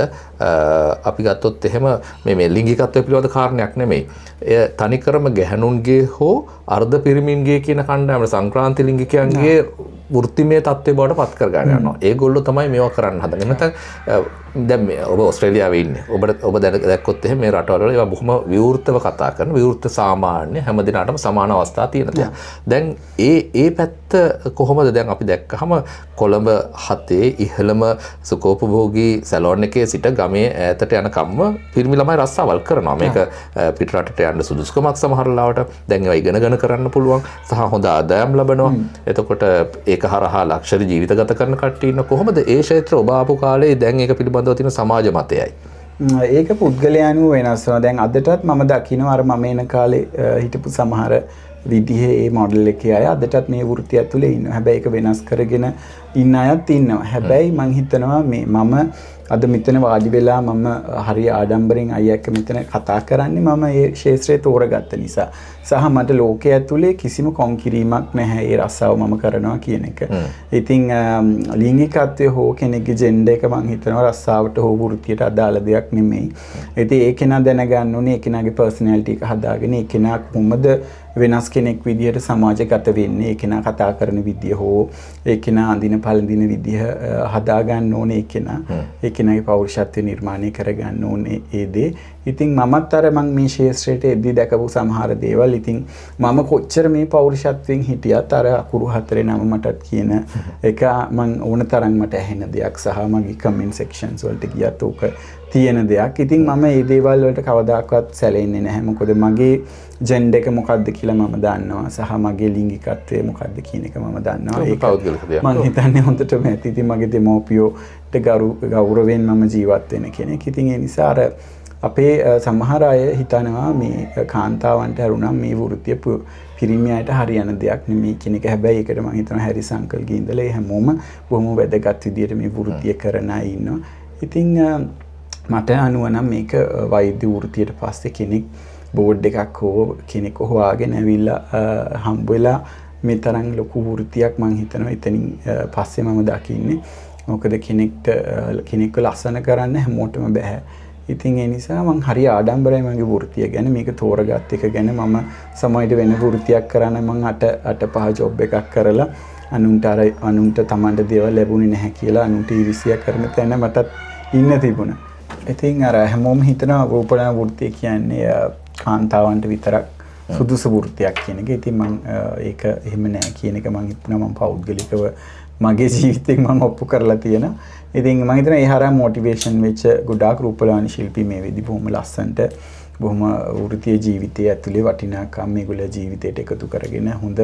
අපි ගත්තොත් එහෙම මේ ලිංගිකත්වය පිළිබඳ කාරණයක් නෙමෙයි. එය තනිකරම ගැහණුන්ගේ හෝ අර්ධ පිරිමින්ගේ කියන කණ්ඩායම සංක්‍රාන්ති ලිංගිකයන්ගේ වෘත්තිමය තත්ත්වය බවට පත් කර ගන්න යනවා. ඒගොල්ලෝ තමයි මේවා කරන්න හදන්නේ. නැත්නම් දැන් මේ ඔබ ඕස්ට්‍රේලියාවේ ඉන්නේ. ඔබ දැක්කොත් එහෙම මේ රටවල ඒවා බොහොම විවෘතව කතා කරන විවෘත සාමාන්‍ය හැම දිනකටම සමාන අවස්ථා තියෙන දෙයක්. දැන් ඒ පැත්ත කොහොමද දැන් අපි දැක්කහම කොළඹ 7 ඉහළම සුඛෝපභෝගී සැලොන් එකේ සිට ගමේ ඈතට යන කම්ම පිරිමි ළමයි රස්සාවල් කරනවා. මේක පිට රටට යන්න සුදුසුකමක් සමහර ලාවට දැන් ඒවා ඉගෙන කරන්න පුළුවන් සහ හොඳ ආදායම් ලබනවා. එතකොට ඒක හරහා ලක්ෂරි ජීවිත ගත කරන කට්ටිය ඉන්න කොහොමද ඒ ක්ෂේත්‍ර ඔබ ආපු කාලේ දැන් ඒක පිළිබඳව තියෙන සමාජ මතයයි? ඒක පුද්ගලයන්ව වෙනස් වෙනවා. දැන් අදටත් මම දකිනවා අර මම එන කාලේ හිටපු සමහර විදිහේ ඒ මොඩල් එකේ අය අදටත් මේ වෘත්තිය ඇතුලේ ඉන්නවා. හැබැයි ඒක වෙනස් කරගෙන ඉන්න අයත් ඉන්නවා. හැබැයි මම හිතනවා මේ මම අද මෙතන වාඩි වෙලා මම හරි ආඩම්බරෙන් අයියා එක්ක මෙතන කතා කරන්නේ මම ඒ ක්ෂේත්‍රය තෝරගත්ත නිසා. සහ මට ලෝකයේ ඇතුලේ කිසිම කොන්කිරීමක් නැහැ ඒ රස්සාව මම කරනවා කියන එක. ඉතින් ලිංගිකත්වය හෝ කෙනෙක්ගේ ජෙන්ඩර් එක මම හිතනවා රස්සාවට හෝ වෘත්තියට අදාළ දෙයක් නෙමෙයි. ඉතින් ඒ කෙනා දැනගන්න ඕනේ ඒ කෙනාගේ පර්සනැලිටි එක හදාගෙන ඒ කෙනා කොහොමද වෙනස් කෙනෙක් විදිහට සමාජගත වෙන්නේ, ඒ කෙනා කතා කරන විදිය හෝ ඒ කෙනා අඳින පළඳින විදිහ හදා ගන්න ඕනේ ඒ කෙනා. ඒ කෙනාගේ පෞරුෂත්වය නිර්මාණය කර ගන්න ඕනේ ඒ දේ. ඉතින් මමත් අර මම මේ ශේෂ්ත්‍රයට එද්දි දැකපු සමහර දේවල් ඉතින් මම කොච්චර මේ පෞරුෂත්වයෙන් හිටියත් අර අකුරු 4 නම මටත් කියන එක මම ඕන තරම් මට ඇහෙන දෙයක් සහ මගේ කමෙන්ට් සෙක්ෂන්ස් වලට ගියත් ඕක තියෙන දෙයක්. ඉතින් මම මේ දේවල් වලට කවදාකවත් සැලෙන්නේ නැහැ. මොකද මගේ ජෙන්ඩර් එක මොකක්ද කියලා මම දන්නවා සහ මගේ ලිංගිකත්වය මොකක්ද කියන එක මම දන්නවා. ඒක පෞද්ගලික දෙයක්. මම හිතන්නේ හොඳටම ඇති. ඉතින් මගේ දෙමෝපියෝට ගෞරවයෙන් මම ජීවත් වෙන කෙනෙක්. ඉතින් ඒ නිසා අර අපේ සමහර අය හිතනවා මේ කාන්තාවන්ට හරුණම් මේ වෘත්තිය පිරිමි අයට හරියන දෙයක් නෙමෙයි කියන එක. හැබැයි ඒකට මම හිතනවා හැරිස් අංකල්ගේ ඉඳලා ඒ හැමෝම බොහොම වැදගත් විදියට මේ වෘත්තිය කරන අය ඉන්නවා. ඉතින් මට අනුව නම් මේක වෛද්‍ය වෘත්තියට පස්සේ කෙනෙක් බෝඩ් එකක් හෝ කෙනෙක් හොයාගෙන ඇවිල්ලා හම්බ වෙලා මේ තරම් ලොකු වෘත්තියක් මම හිතනවා එතනින් පස්සේ මම දකින්නේ. මොකද කෙනෙක්ව ලස්සන කරන්න හැමෝටම බෑ. ඉතින් ඒ නිසා මම හරි ආඩම්බරයි මගේ වෘත්තිය ගැන. මේක තෝරගත් එක ගැන මම සමහරවිට වෙන වෘත්තියක් කරන්න මම අට පහ ජොබ් එකක් කරලා අනුන්ට Tamanට දේවල් ලැබුණේ නැහැ කියලා අනුන්ට ඊර්ෂ්‍යා කරන තැන මටත් ඉන්න තිබුණා. ඉතින් අර හැමෝම හිතනවා රූපලාවන්‍ය වෘත්තිය කියන්නේ කාන්තාවන්ට විතරක් සුදුසු වෘත්තියක් කියන එක. ඉතින් මම ඒක එහෙම නෑ කියන එක මම හිතනවා මම පෞද්ගලිකව මගේ ජීවිතේ මම ඔප්පු කරලා තියෙනවා. ඉතින් මම හිතනවා ඒ හරහා මොටිවේෂන් වෙච්ච ගොඩාක් රූපලාවන්‍ය ශිල්පී මේ වෙදි බොහොම ලස්සනට බොහොම වෘත්තීය ජීවිතයේ ඇතුලේ වටිනාකම් මේගොල්ලෝ ජීවිතයට එකතු කරගෙන හොඳ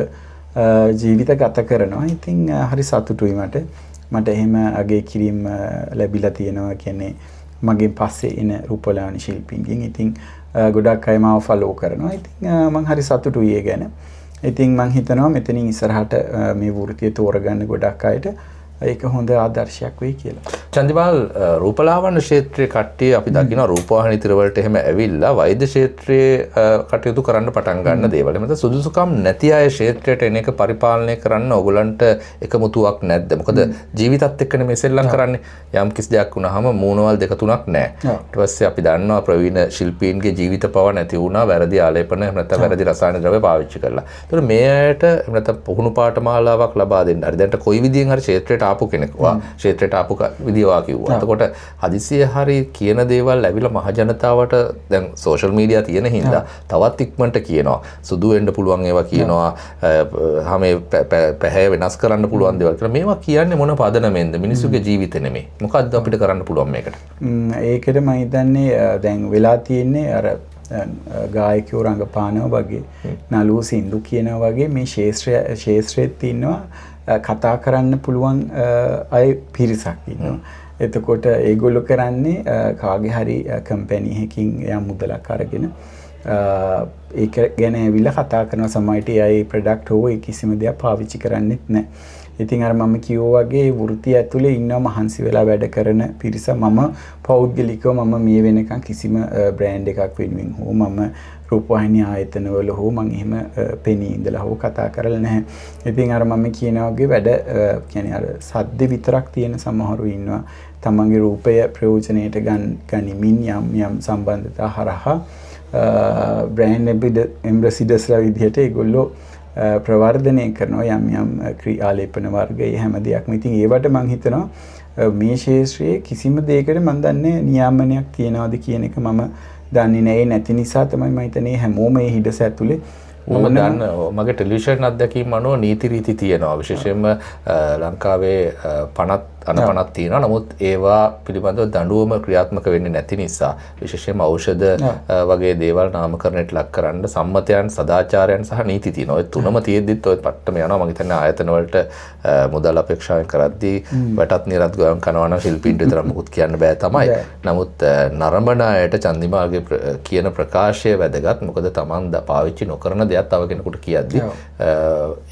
ජීවිත ගත කරනවා. ඉතින් හරි සතුටුයි මට එහෙම අගය කිරීම ලැබිලා තියෙනවා කියන්නේ මගේ පස්සේ එන රූපලාවන්‍ය ශිල්පීන්ගෙන්. ඉතින් ගොඩක් අය මාව ෆලෝ කරනවා. ඉතින් මම හරි සතුටුයි ඒ ගැන. ඉතින් මම හිතනවා මෙතනින් ඉස්සරහට මේ වෘත්තිය තෝරගන්න ගොඩක් අයට ඒක හොඳ ආදර්ශයක් වෙයි කියලා. චන්දිමාල් රූපලාවන්‍ය ක්ෂේත්‍රයේ කට්ටිය අපි දකිනවා රූපවාහිනී තිරවලට එහෙම ඇවිල්ලා වෛද්‍ය ක්ෂේත්‍රයේ කටයුතු කරන්න පටන් ගන්න දේවල්. එමෙතන සුදුසුකම් නැති අය ක්ෂේත්‍රයට එන එක පරිපාලනය කරන්න ඕගොල්ලන්ට එකමුතුවක් නැද්ද? මොකද ජීවිතත් එක්ක නෙමෙයි සෙල්ලම් කරන්නේ. යම් කිසි දෙයක් වුණාම මූණවල් දෙක තුනක් නැහැ. ඊට පස්සේ අපි දන්නවා ප්‍රවීණ ශිල්පීන්ගේ ජීවිත පව නැති වුණා වැරදි ආලේපන එහෙම නැත්නම් වැරදි රසායන ද්‍රව්‍ය පාවිච්චි කරලා. ඒතර මේ අයට එහෙම නැත්නම් පුහුණු පාඨමාලාවක් ලබා දෙන්න. හරි දැන්ට කොයි විදියෙන් හරි ක්ෂේත්‍රයට ආපු කෙනෙක් ක්ෂේත්‍රයට ආපු විදියවා කිව්වා. එතකොට හදිසිය හරි කියන දේවල් ඇවිල්ලා මහ ජනතාවට දැන් සෝෂල් මීඩියා තියෙන හින්දා තවත් ඉක්මනට කියනවා. සුදු වෙන්න පුළුවන් ඒවා කියනවා. හැම පැහැ වෙනස් කරන්න පුළුවන් දේවල් කියලා. මේවා කියන්නේ මොන පදනමෙන්ද? මිනිස්සුගේ ජීවිතේ නෙමෙයි. මොකද්ද අපිට කරන්න පුළුවන් මේකට? ඒකට මම හිතන්නේ දැන් වෙලා තියෙන්නේ අර ගායකයෝ රංගපානවා වගේ නළුවෝ සින්දු කියනවා වගේ මේ ශේෂ්ත්‍රයේත් ඉන්නවා කතා කරන්න පුළුවන් අය පිරිසක් ඉන්නවා. එතකොට ඒගොල්ලෝ කරන්නේ කාගේ හරි කම්පැනි එකකින් යම් මුදලක් අරගෙන ඒක ගැන ඇවිල්ලා කතා කරන සමහරට ඒ ප්‍රොඩක්ට් හෝ ඒ කිසිම දෙයක් පාවිච්චි කරන්නේත් නැහැ. ඉතින් අර මම කිව්වා වගේ වෘත්තිය ඇතුලේ ඉන්නවා මහන්සි වෙලා වැඩ කරන පිරිස. මම පෞද්ගලිකව මම මේ වෙනකන් කිසිම බ්‍රෑන්ඩ් එකක් වෙනුවෙන් හෝ මම රූපවාහිනී ආයතනවල හෝ මම එහෙම පෙනී ඉඳලා හෝ කතා කරලා නැහැ. ඉතින් අර මම කියනවා වගේ වැඩ කියන්නේ අර සද්ද විතරක් තියෙන සමහරු ඉන්නවා. තමන්ගේ රූපය ප්‍රයෝජනයට ගනිමින් යම් සම්බන්ධතා හරහා බ්‍රෑන්ඩ් ඇම්බැසිඩර්ස්ලා විදිහට ඒගොල්ලෝ ප්‍රවර්ධනය කරනවා යම් ක්‍රියාලේපන වර්ග ඒ හැම දෙයක්ම. ඉතින් ඒවට මම හිතනවා මේ ශාස්ත්‍රයේ කිසිම දෙයකට මම දන්නේ නියාමනයක් තියනවාද කියන එක මම දන්නේ නැහැ. නැති නිසා තමයි මම හිතන්නේ හැමෝම මේ හිඩස ඇතුලේ මම දන්න මගේ ටෙලිවිෂන් අත්දැකීම් අනුව නීති රීති තියෙනවා. විශේෂයෙන්ම ලංකාවේ 50 තියෙනවා. නමුත් ඒවා පිළිබඳව දඬුවම ක්‍රියාත්මක වෙන්නේ නැති නිසා විශේෂයෙන්ම ඖෂධ වගේ දේවල් නාමකරණයට ලක් කරන්න සම්මතයන් සදාචාරයන් සහ නීති තියෙනවා. ඔය තුනම තියෙද්දිත් ඔය පට්ටම යනවා. මම හිතන්නේ ආයතන වලට මුදල් අපේක්ෂාවෙන් කරද්දී වැටත් නිරත් ගොයම් කරනවා නම් ශිල්පීන්ට විතර මුකුත් කියන්න බෑ තමයි. නමුත් නරඹන අයට චන්දිමාගේ කියන ප්‍රකාශය වැදගත්. මොකද Taman පාවිච්චි නොකරන දෙයක් තව කෙනෙකුට කියද්දී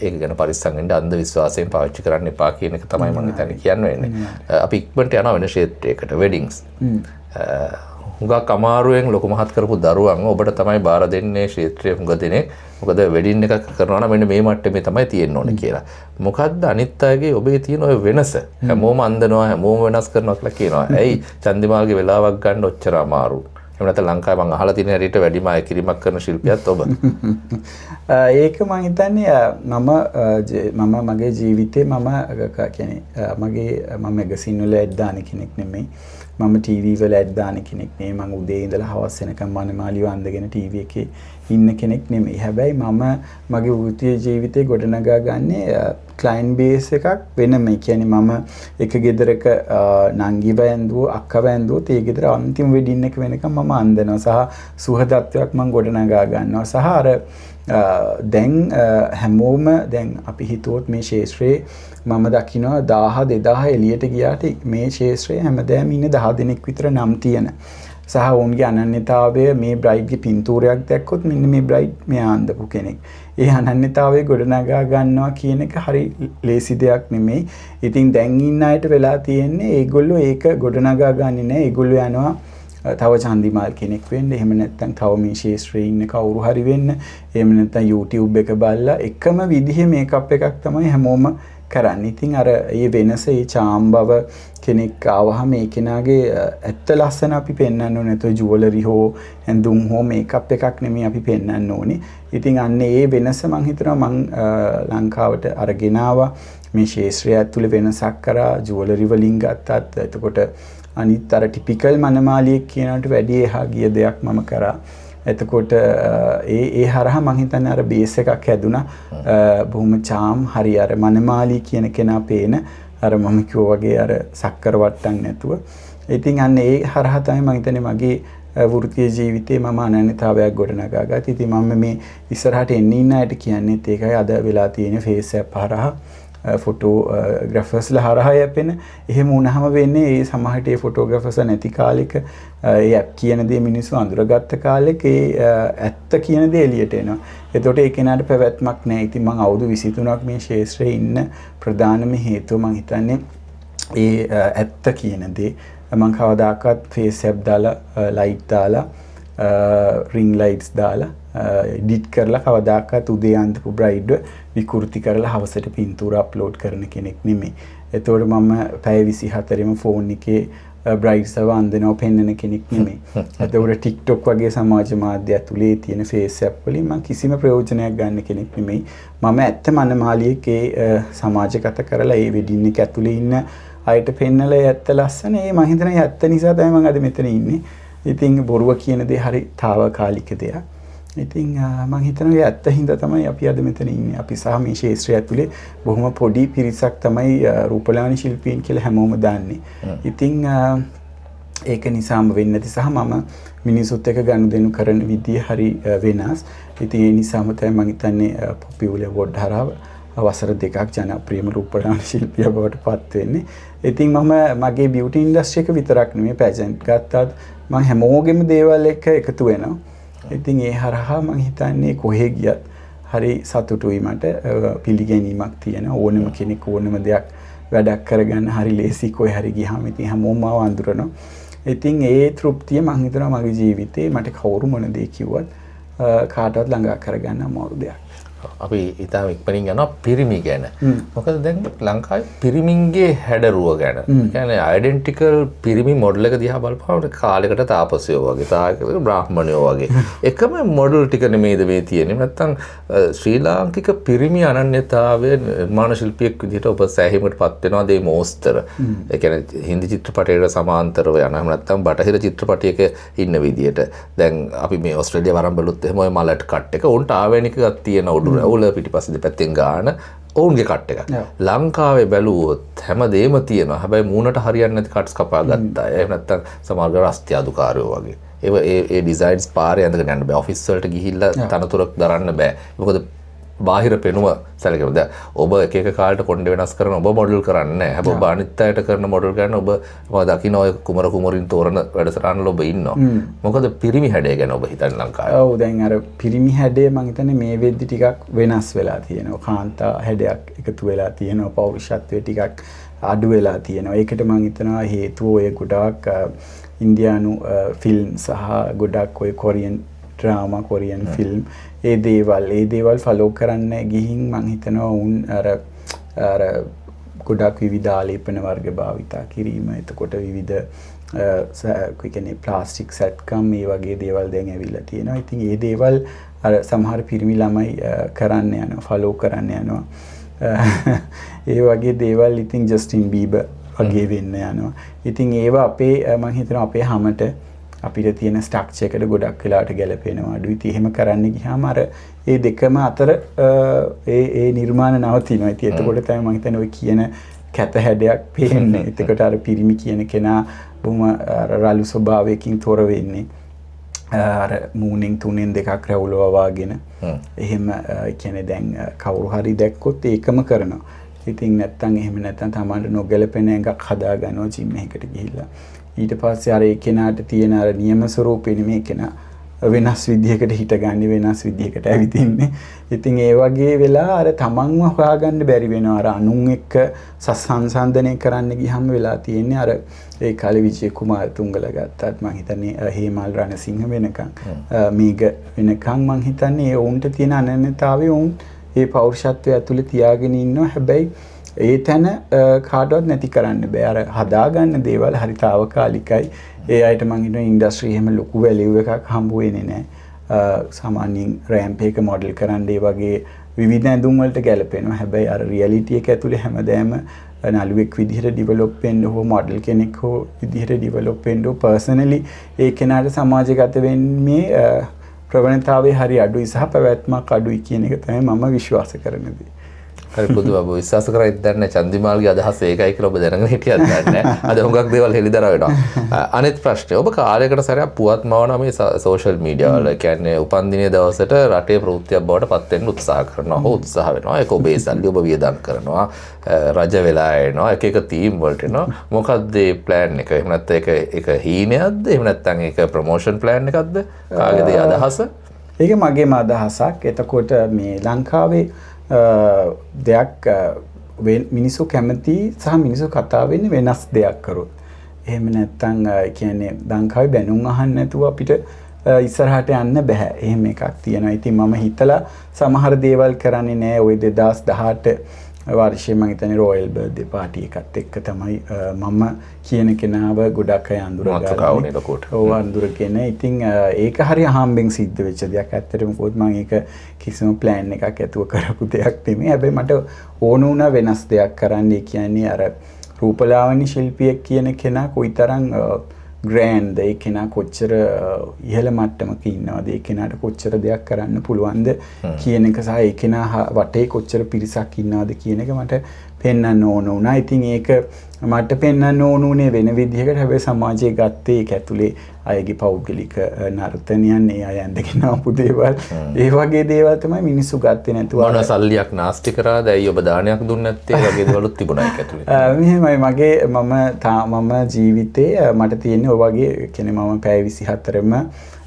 ඒක ගැන පරිස්සම් වෙන්න අන්ධ විශ්වාසයෙන් පාවිච්චි කරන්න එපා කියන එක තමයි මම හිතන්නේ කියන්න වෙන්නේ. වෙන්නේ. අපි ඉක්මනට යනවා වෙන ක්ෂේත්‍රයකට වෙඩින්ග්ස්. හුඟක් අමාරුවෙන් ලොකු මහත් කරපු දරුවන් ඔබට තමයි බාර දෙන්නේ ක්ෂේත්‍රයේ හුඟ දෙනෙක්. මොකද වෙඩින් එකක් කරනවා නම් මෙන්න මේ මට්ටමේ තමයි තියෙන්න ඕනේ කියලා. මොකද්ද අනිත් අයගේ ඔබේ තියෙන ඔය වෙනස? හැමෝම අන්දනවා හැමෝම වෙනස් කරනවා කියලා කියනවා. ඇයි චන්දිමාල්ගේ වෙලාවක් ගන්න ඔච්චර අමාරු? එහෙම නැත්නම් ලංකාවේ මම අහලා තියෙන හැටියට වැඩිම අය කිරීමක් කරන ශිල්පියත් ඔබ. ඒක මම හිතන්නේ මම මගේ ජීවිතේ මම කියන්නේ මම මැගසින් වල ඇඩ් දාන කෙනෙක් නෙමෙයි. මම ටීවී වල ඇඩ් දාන කෙනෙක් නෙමෙයි. මම උදේ ඉඳලා හවස වෙනකම් මනමාලිය වන්දගෙන ටීවී එකේ ඉන්න කෙනෙක් නෙමෙයි. හැබැයි මම මගේ වෘත්තීය ජීවිතේ ගොඩනගා ගන්නේ ක්ලයින්ට් බේස් එකක් වෙනම. කියන්නේ මම එක ගෙදරක නංගිව ඇඳුව අක්කව ඇඳුවොත් ඒ ගෙදර අන්තිම වෙඩින් එක වෙනකම් මම අන්දනවා සහ සුහදත්වයක් මම ගොඩනගා ගන්නවා සහ අර දැන් හැමෝම දැන් අපි හිතුවොත් මේ ශේෂ්ත්‍රයේ මම දකිනවා 1000 2000 එළියට ගියාට මේ ශේෂ්ත්‍රයේ හැමදාම ඉන්නේ 10 දෙනෙක් විතර නම් තියෙන සහ ඔවුන්ගේ අනන්‍යතාවය මේ බ්‍රයිඩ්ගේ පින්තූරයක් දැක්කොත් මෙන්න මේ බ්‍රයිඩ් මෙයා අඳපු කෙනෙක්. ඒ අනන්‍යතාවය ගොඩනගා ගන්නවා කියන එක හරි ලේසි දෙයක් නෙමෙයි. ඉතින් දැන් ඉන්න අයට වෙලා තියෙන්නේ ඒගොල්ලෝ ඒක ගොඩනගා ගන්නේ නැහැ. ඒගොල්ලෝ යනවා තව චන්දිමාල් කෙනෙක් වෙන්න, එහෙම නැත්නම් තව මේ ශේෂ්ත්‍රයේ ඉන්න කවුරු හරි වෙන්න, එහෙම නැත්නම් YouTube එක බලලා එකම විදිහේ මේකප් එකක් තමයි හැමෝම කරන්නේ. ඉතින් අර මේ වෙනස, මේ චාම් බව කෙනෙක් ආවහම ඒ කෙනාගේ ඇත්ත ලස්සන අපි පෙන්වන්න ඕනේ. නැත්නම් ජුවලරි හෝ ඇඳුම් හෝ මේකප් එකක් නෙමෙයි අපි පෙන්වන්න ඕනේ. ඉතින් අන්න ඒ වෙනස මම හිතනවා මම ලංකාවට අරගෙන ආවා. මේ ශේෂ්ත්‍රය ඇතුලේ වෙනසක් කරා, ජුවලරි වලින් ගත්තත් එතකොට අනිත් අර ටිපිකල් මනමාලියෙක් කියනකට වැඩි එහා ගිය දෙයක් මම කරා. එතකොට ඒ හරහා මම හිතන්නේ අර බේස් එකක් හැදුනා. බොහොම චාම් හරි අර මනමාලි කියන කෙනා පේන අර මම කිව්වා වගේ අර සක්කර වට්ටම් නැතුව. ඉතින් අන්න ඒ හරහා තමයි මම හිතන්නේ මගේ වෘත්තීය ජීවිතේ මම අනන්‍යතාවයක් ගොඩනගා ගත්තා. ඉතින් මම මේ ඉස්සරහට එන්න ඉන්න අයට කියන්නේත් ඒකයි අද වෙලා තියෙන ෆේස් ඇප් හරහා ෆොටෝග්‍රැෆර්ස්ලා හරහා යැපෙන. එහෙම වුණාම වෙන්නේ ඒ සමහරට ඒ ෆොටෝග්‍රැෆර්ස් නැති කාලෙක ඒ ඇප් කියන දේ මිනිස්සු අඳුරගත්ත කාලෙක ඒ ඇත්ත කියන දේ එළියට එනවා. එතකොට ඒ කෙනාට පැවැත්මක් නැහැ. ඉතින් මම අවුරුදු 23ක් මේ ශේෂ්ත්‍රයේ ඉන්න ප්‍රධානම හේතුව මම හිතන්නේ ඒ ඇත්ත කියන දේ. මම කවදාකවත් ෆේස් ඇප් දාලා ලයිට් දාලා රින් ලයිට්ස් දාලා එඩිට් කරලා කවදාකවත් උදේ අන්දපු බ්‍රයිඩ්ව විකෘති කරලා හවසට පින්තූර අප්ලෝඩ් කරන කෙනෙක් නෙමෙයි. එතකොට මම පැය 24ෙම ෆෝන් එකේ බ්‍රයිඩ්ස්ව අඳිනව පෙන්වන කෙනෙක් නෙමෙයි. එතකොට TikTok වගේ සමාජ මාධ්‍ය ඇතුලේ තියෙන ෆේස් ඇප් වලින් මම කිසිම ප්‍රයෝජනයක් ගන්න කෙනෙක් නෙමෙයි. මම ඇත්ත මනමාලියෙක් ඒ සමාජගත කරලා ඒ වෙඩින් එක ඇතුලේ ඉන්න අයට පෙන්නලා ඇත්ත ලස්සන. ඒ මම හිතන්නේ ඇත්ත නිසා තමයි මම අද මෙතන ඉන්නේ. ඉතින් බොරුව කියන දේ හරි తాවකාලික දෙයක්. ඉතින් මම හිතනවා ඇත්ත හින්දා තමයි අපි අද මෙතන ඉන්නේ. අපි සහ මේ ශේෂ්ත්‍රය ඇතුලේ බොහොම පොඩි පිරිසක් තමයි රූපලාවන්‍ය ශිල්පීන් කියලා හැමෝම දන්නේ. ඉතින් ඒක නිසාම වෙන්නේ නැති සහ මම මිනිසුත් එක්ක ගනුදෙනු කරන විදිය හරි වෙනස්. ඉතින් ඒ නිසාම තමයි මම හිතන්නේ පොපියුලර් වෝඩ් හරහා වසර දෙකක් ජනප්‍රියම රූපලාවන්‍ය ශිල්පියා බවට පත් වෙන්නේ. ඉතින් මම මගේ බියුටි ඉන්ඩස්ට්‍රි එක විතරක් නෙමෙයි පැජන්ට් ගත්තත් මම හැමෝගෙම දේවල් එක්ක එකතු වෙනවා. ඉතින් ඒ හරහා මම හිතන්නේ කොහෙ ගියත් හරි සතුටුයි මට. පිළිගැනීමක් තියෙන ඕනම කෙනෙක් ඕනම දෙයක් වැඩක් කරගන්න හරි ලේසි කොහෙ හරි ගියාම ඉතින් හැමෝම මාව අඳුරනවා. ඉතින් ඒ තෘප්තිය මම හිතනවා මගේ ජීවිතේ මට කවුරු මොන දේ කිව්වත් කාටවත් ළඟා කරගන්න අමාරු දෙයක්. අපි ඉතාම ඉක්මනින් යනවා පිරිමි ගැන. මොකද දැන් ලංකාවේ පිරිමින්ගේ හැඩරුව ගැන. කියන්නේ ඩෙන්ටිකල් පිරිමි මොඩල් එක දිහා බලපුවම කාලයකට තාපසයෝ වගේ, තායක බ්‍රාහ්මණයෝ වගේ. එකම මොඩල් ටික නෙමෙයිද මේ තියෙන්නේ. නැත්තම් ශ්‍රී ලාංකික පිරිමි අනන්‍යතාවය නිර්මාණ ශිල්පියෙක් විදිහට ඔබ සෑහීමකටපත් වෙනවාද මේ මෝස්තර? ඒ කියන්නේ හින්දි චිත්‍රපටයකට සමාන්තරව යනවා. එහෙම නැත්තම් බටහිර චිත්‍රපටයක ඉන්න විදිහට. දැන් අපි මේ ඕස්ට්‍රේලියාව වරන් බලුත් එහෙම ඔය මලට් කට් එක උන්ට ආවේනිකක් තියෙන උඩු ඔවුල පිටිපස්සේ දෙපැත්තෙන් ගාන ඔවුන්ගේ කට් එක. ලංකාවේ බැලුවොත් හැමදේම තියෙනවා. හැබැයි මූණට හරියන්නේ නැති කට්ස් කපා ගත්තා. එහෙම නැත්නම් සමහර රස්ති අදුකාරයෝ වගේ. ඒ ඩිසයින්ස් පාරේ ඇඳගෙන යන්න බෑ. ඔෆිස් වලට ගිහිල්ලා තනතුරක් දරන්න බෑ. මොකද බාහිර පෙනුම සැලකෙනවා. දැන් ඔබ එක එක කාලට කොණ්ඩේ වෙනස් කරන ඔබ මොඩල් කරන්නේ නැහැ. හැබැයි ඔබ අනිත් අයට කරන මොඩල් ගන්න ඔබ මම දකින්න ඔය කුමර කුමරින් තෝරන වැඩසටහන් වල ඔබ ඉන්නවා. මොකද පිරිමි හැඩය ගැන ඔබ හිතන්නේ ලංකාවේ? ඔව් දැන් අර පිරිමි හැඩය මම හිතන්නේ මේ වෙද්දි ටිකක් වෙනස් වෙලා තියෙනවා. කාන්තා හැඩයක් එකතු වෙලා තියෙනවා. පෞරුෂත්වයේ ටිකක් අඩු වෙලා තියෙනවා. ඒකට මම හිතනවා හේතුව ඔය ගොඩාක් ඉන්දියානු ෆිල්ම් සහ ගොඩක් ඔය කොරියන් ඩ්‍රාමා කොරියන් ෆිල්ම් ඒ දේවල් ෆලෝ කරන්න ගිහින් මම හිතනවා උන් අර ගොඩක් විවිධ ආලේපන වර්ග භාවිතා කිරීම එතකොට විවිධ කියන්නේ ප්ලාස්ටික් සැත්කම් මේ වගේ දේවල් දැන් ඇවිල්ලා තියෙනවා. ඉතින් ඒ දේවල් අර සමහර පිරිමි ළමයි කරන්න යනවා ෆලෝ කරන්න යනවා. ඒ වගේ දේවල් ඉතින් ජස්ටින් බීබර් වගේ වෙන්න යනවා. ඉතින් ඒවා අපේ මම හිතනවා අපේ හැමට අපිට තියෙන ස්ට්‍රක්චර් එකට ගොඩක් වෙලාවට ගැලපෙනවා. අඩු ඉතින් එහෙම කරන්න ගියාම අර ඒ දෙකම අතර ඒ නිර්මාණ නවතිනවා. ඉතින් එතකොට තමයි මම හිතන්නේ ඔය කියන කැත හැඩයක් පේන්නේ. එතකොට අර පිරිමි කියන කෙනා බොහොම රළු ස්වභාවයකින් තොර වෙන්නේ. අර මූණෙන් තුනෙන් දෙකක් රැවුලවා වාගෙන. එහෙම කියන්නේ දැන් කවුරු හරි දැක්කොත් ඒකම කරනවා. ඉතින් නැත්තම් එහෙම නැත්තම් තමන්ට නොගැලපෙන එකක් හදා ගන්නවා ජිම් එකකට ගිහිල්ලා. ඊට පස්සේ අර ඒ කෙනාට තියෙන අර නියම ස්වරූපෙ නෙමෙයි කෙනා වෙනස් විදිහකට හිටගන්නේ වෙනස් විදිහකට ඇවිදින්නේ. ඉතින් ඒ වගේ වෙලා අර තමන්ව හොයාගන්න බැරි වෙනවා. අර අනුන් එක්ක සංසන්දනය කරන්න ගියහම වෙලා තියෙන්නේ අර ඒ කාලේ විජේ කුමාරතුංගලා ගත්තත් මං හිතන්නේ හේමල් රණසිංහ වෙනකන් මේක වෙනකන් මං හිතන්නේ ඒ උන්ට තියෙන අනන්‍යතාවය උන් ඒ පෞරුෂත්වය ඇතුලේ තියාගෙන ඉන්නවා. හැබැයි ඒ තැන කාටවත් නැති කරන්න බෑ. අර හදාගන්න දේවල් හරිතාවකාලිකයි. ඒ අයට මං හිතනවා ඉන්ඩස්ට්‍රි එහෙම ලොකු වැලියු එකක් හම්බ වෙන්නේ නැහැ. සාමාන්‍යයෙන් රෑම්ප් එක මොඩල් කරන්න ඒ වගේ විවිධ ඇඳුම් වලට ගැලපෙනවා. හැබැයි අර රියැලිටි එක ඇතුලේ හැමදාම නළුවෙක් විදිහට ඩිවෙලොප් වෙන්න හෝ මොඩල් කෙනෙක් හෝ විදිහට ඩිවෙලොප් වෙන්න හෝ පර්සනලි ඒ කෙනාට සමාජගත වෙන්නේ ප්‍රවණතාවය හරි අඩුයි සහ පැවැත්මක් අඩුයි කියන එක තමයි මම විශ්වාස කරන දේ. හරි පුදුම ඔබ විශ්වාස කරයිද දන්නේ චන්දිමාල්ගේ අදහස ඒකයි කියලා ඔබ දැනගෙන හිටියද දන්නේ අද හුඟක් දේවල් හෙළිදරව් වෙනවා. අනිත් ප්‍රශ්නේ ඔබ කාලයකට සැරයක් පුවත් මවන මේ සෝෂල් මීඩියා වල කියන්නේ උපන්දිනයේ දවසට රටේ ප්‍රවෘත්තියක් බවට පත් වෙන්න උත්සාහ කරනවා. හෝ උත්සාහ වෙනවා. ඒක ඔබේ සල්ලි ඔබ වියදම් කරනවා. රජ වෙලා එනවා. එක එක ටීම් වලට එනවා. මොකක්ද මේ ප්ලෑන් එක? එහෙම නැත්නම් ඒක හීනයක්ද? එහෙම නැත්නම් ඒක ප්‍රොමෝෂන් ප්ලෑන් එකක්ද? කාගේද අදහස? ඒක මගේම අදහසක්. එතකොට මේ ලංකාවේ දෙයක් මිනිස්සු කැමති සහ මිනිස්සු කතා වෙන්නේ වෙනස් දෙයක් කරොත්. එහෙම නැත්නම් කියන්නේ ලංකාවේ බැනුම් අහන්න නැතුව අපිට ඉස්සරහට යන්න බෑ. එහෙම එකක් තියෙනවා. ඉතින් මම හිතලා සමහර දේවල් කරන්නේ නැහැ. ওই 2018 වර්ෂයේ මම හිතන්නේ රොයල් බර්ත්ඩේ පාටි එකත් එක්ක තමයි මම කියන කෙනාව ගොඩක් අය අඳුරගන්නේ. ඔව් අඳුරගෙන. ඉතින් ඒක හරි අහම්බෙන් සිද්ධ වෙච්ච දෙයක්. ඇත්තටම කොහොමද මම ඒක කිසිම ප්ලෑන් එකක් ඇතුව කරපු දෙයක් නෙමෙයි. හැබැයි මට ඕන වුණා වෙනස් දෙයක් කරන්න. ඒ කියන්නේ අර රූපලාවන්‍ය ශිල්පියෙක් කියන කෙනා කොයිතරම් ග්‍රෑන්ඩ්ද, ඒ කෙනා කොච්චර ඉහළ මට්ටමක ඉන්නවද, ඒ කෙනාට කොච්චර දෙයක් කරන්න පුළුවන්ද කියන එක සහ ඒ කෙනා වටේ කොච්චර පිරිසක් ඉන්නවද කියන එක මට පෙන්වන්න ඕන වුණා. ඉතින් ඒක මට පෙන්වන්න ඕන උනේ වෙන විදිහකට. හැබැයි සමාජයේ ගත්තේ ඒක ඇතුලේ අයගේ පෞද්ගලික නර්තනයන්, ඒ අය ඇඳගෙන ආපු දේවල්, ඒ වගේ දේවල් තමයි මිනිස්සු ගත්තේ නැතුව. මොන සල්ලියක් නාස්ති කරාද? ඇයි ඔබ දානයක් දුන්නේ නැත්තේ? ඒ වගේ දේවලුත් තිබුණා ඒක ඇතුලේ. මෙහෙමයි මම ජීවිතේ මට තියෙන්නේ ඔය වගේ කියන්නේ මම පැය 24ම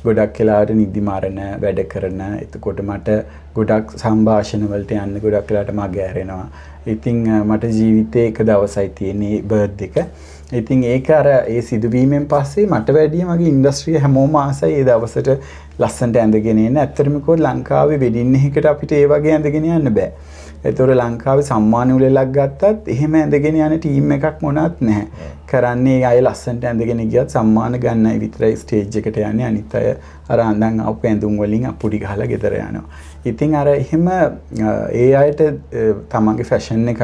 ගොඩක් වෙලාවට නිදි මාරන වැඩ කරන. එතකොට මට ගොඩක් සංഭാෂණ වලට යන්න ගොඩක් වෙලාවට මග ඇරෙනවා. ඉතින් මට ජීවිතේ එක දවසයි තියෙන්නේ බර්ත් එක. ඉතින් ඒක අර ඒ සිදුවීමෙන් පස්සේ මට වැඩිය මගේ ඉන්ඩස්ට්‍රිය හැමෝම ආසයි ඒ දවසට ලස්සනට ඇඳගෙන එන්න. ඇත්තටම කිව්වොත් ලංකාවේ වෙඩින් එකකට අපිට ඒ වගේ ඇඳගෙන යන්න බෑ. ඒතොර ලංකාවේ සම්මාන උළෙලක් ගත්තත් එහෙම ඇඳගෙන යන ටීම් එකක් මොනවත් නැහැ. කරන්නේ අය ලස්සනට ඇඳගෙන ගියත් සම්මාන ගන්නයි විතරයි ස්ටේජ් එකට යන්නේ. අනිත් අය අර අඳන් ආපු ඇඳුම් වලින් අපුඩි ගහලා ගෙදර යනවා. ඉතින් අර එහෙම ඒ අයට තමන්ගේ ෆැෂන් එකක්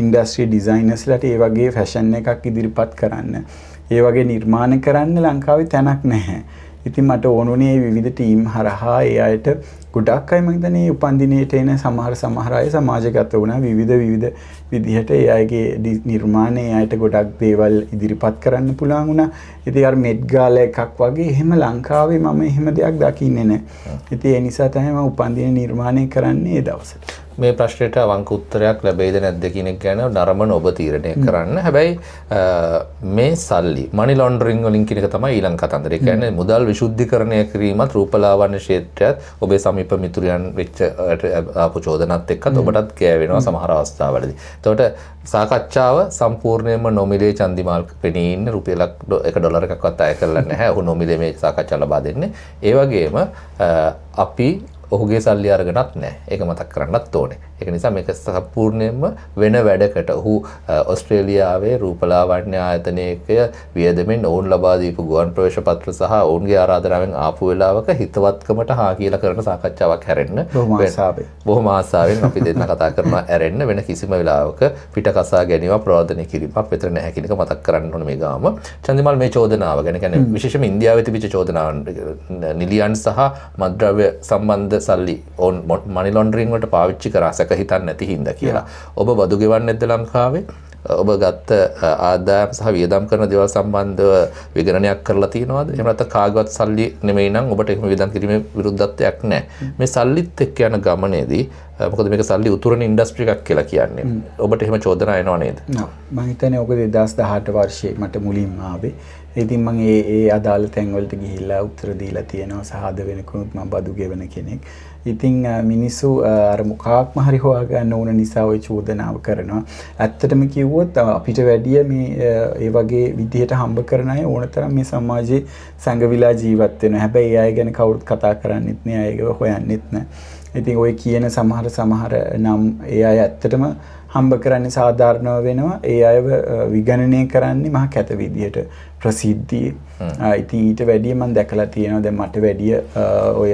ඉන්ඩස්ට්‍රි ඩිසයිනර්ස්ලාට ඒ වගේ ෆැෂන් එකක් ඉදිරිපත් කරන්න, ඒ වගේ නිර්මාණ කරන්න ලංකාවේ තැනක් නැහැ. ඉතින් මට ඕනුනේ විවිධ ටීම් හරහා ඒ අයට ගොඩක් අය මම හිතන්නේ උපන්දිනේට එන සමහර අය සමාජගත වුණා විවිධ විදිහට ඒ අයගේ නිර්මාණයේ අයට ගොඩක් දේවල් ඉදිරිපත් කරන්න පුළුවන් වුණා. ඉතින් අර මෙඩ් ගාලා එකක් වගේ එහෙම ලංකාවේ මම එහෙම දෙයක් දකින්නේ නැහැ. ඉතින් ඒ නිසා තමයි මම උපන්දින නිර්මාණය කරන්නේ ඒ දවසට. මේ ප්‍රශ්නයට අවංක උත්තරයක් ලැබෙයිද නැද්ද කියන එක ගැන නරඹන ඔබ තීරණය කරන්න. හැබැයි මේ සල්ලි මනි ලොන්ඩරින් වලින් කියන එක තමයි ඊළඟ කතන්දරය. ඒ කියන්නේ මුදල් විශුද්ධීකරණය කිරීමත් රූපලාවන්‍ය ක්ෂේත්‍රයත් ඔබේ සමීප මිතුරියන් වෙච්ච ආපු චෝදනාත් එක්කත් ඔබටත් කෑවෙනවා සමහර අවස්ථාවලදී. එතකොට සාකච්ඡාව සම්පූර්ණයෙන්ම නොමිලේ චන්දිමාල් පෙනී ඉන්න රුපියලක් $1ක්වත් අය කරලා නැහැ. ඔහු නොමිලේ මේ සාකච්ඡා ලබා දෙන්නේ. ඒ වගේම අපි ඔහුගේ සල්ලි අරගෙනත් නැහැ. ඒක මතක් කරන්නත් ඕනේ. ඒක නිසා මේක සම්පූර්ණයෙන්ම වෙන වැඩකට ඔහු ඕස්ට්‍රේලියාවේ රූපලාවන්‍ය ආයතනයක වියදමෙන් ඔවුන් ලබා දීපු ගුවන් ප්‍රවේශ පත්‍ර සහ ඔවුන්ගේ ආරාධනාවෙන් ආපු වෙලාවක හිතවත්කමට හා කියලා කරන සාකච්ඡාවක් හැරෙන්න බොහොම ආසාවෙන් අපි දෙන්න කතා කරනවා ඇරෙන්න වෙන කිසිම වෙලාවක පිටකසා ගැනීම ප්‍රවර්ධනය කිරීමක් විතර නැහැ කියන එක මතක් කරන්න ඕනේ මේ ගාම. චන්දිමාල් මේ චෝදනාව ගැන කියන්නේ විශේෂයෙන්ම ඉන්දියාවේ තිබිච්ච චෝදනාවන් නිලියන් සහ මත්ද්‍රව්‍ය සම්බන්ධ සල්ලි ඔවුන් මනි ලොන්ඩරින් වලට පාවිච්චි කරා සැක හිතන්නේ නැති හින්දා කියලා. ඔබ බදු ගෙවන්නේ නැද්ද ලංකාවේ? ඔබ ගත්ත ආදායම් සහ වියදම් කරන දේවල් සම්බන්ධව විගණනයක් කරලා තියෙනවද? එහෙම නැත්නම් කාගවත් සල්ලි නෙමෙයි නම් ඔබට එහෙම වියදම් කිරීමේ විරුද්ධත්වයක් නැහැ. මේ සල්ලිත් එක්ක යන ගමනේදී මොකද මේක සල්ලි උතුරන ඉන්ඩස්ට්‍රි එකක් කියලා කියන්නේ. ඔබට එහෙම චෝදනා එනවා නේද? මම හිතන්නේ ඔක 2018 වර්ෂයේ මට මුලින්ම ආවේ. ඉතින් මම ඒ අදාළ තැන්වලට ගිහිල්ලා උත්තර දීලා තියෙනවා සහ අද වෙනකුත් මම බදු ගෙවන කෙනෙක්. ඉතින් මිනිස්සු අර මොකක්ම හරි හොයාගන්න ඕන නිසා ওই චෝදනාව කරනවා. ඇත්තටම කිව්වොත් අපිට වැඩිය මේ ඒ වගේ විදිහට හම්බ කරන අය ඕනතරම් මේ සමාජයේ සංගවිලා ජීවත් වෙනවා. හැබැයි ඒ අය ගැන කවුරුත් කතා කරන්නෙත් නෑ, ඒකව හොයන්නෙත් නෑ. ඉතින් ওই කියන සමහර නම් ඒ අය ඇත්තටම හම්බ කරන්නේ සාධාරණව වෙනවා. ඒ අයව විගණනය කරන්නේ මහ කැත විදියට ප්‍රසිද්ධියේ. ඉතින් ඊට වැඩිය මම දැකලා තියෙනවා දැන් මට වැඩිය ඔය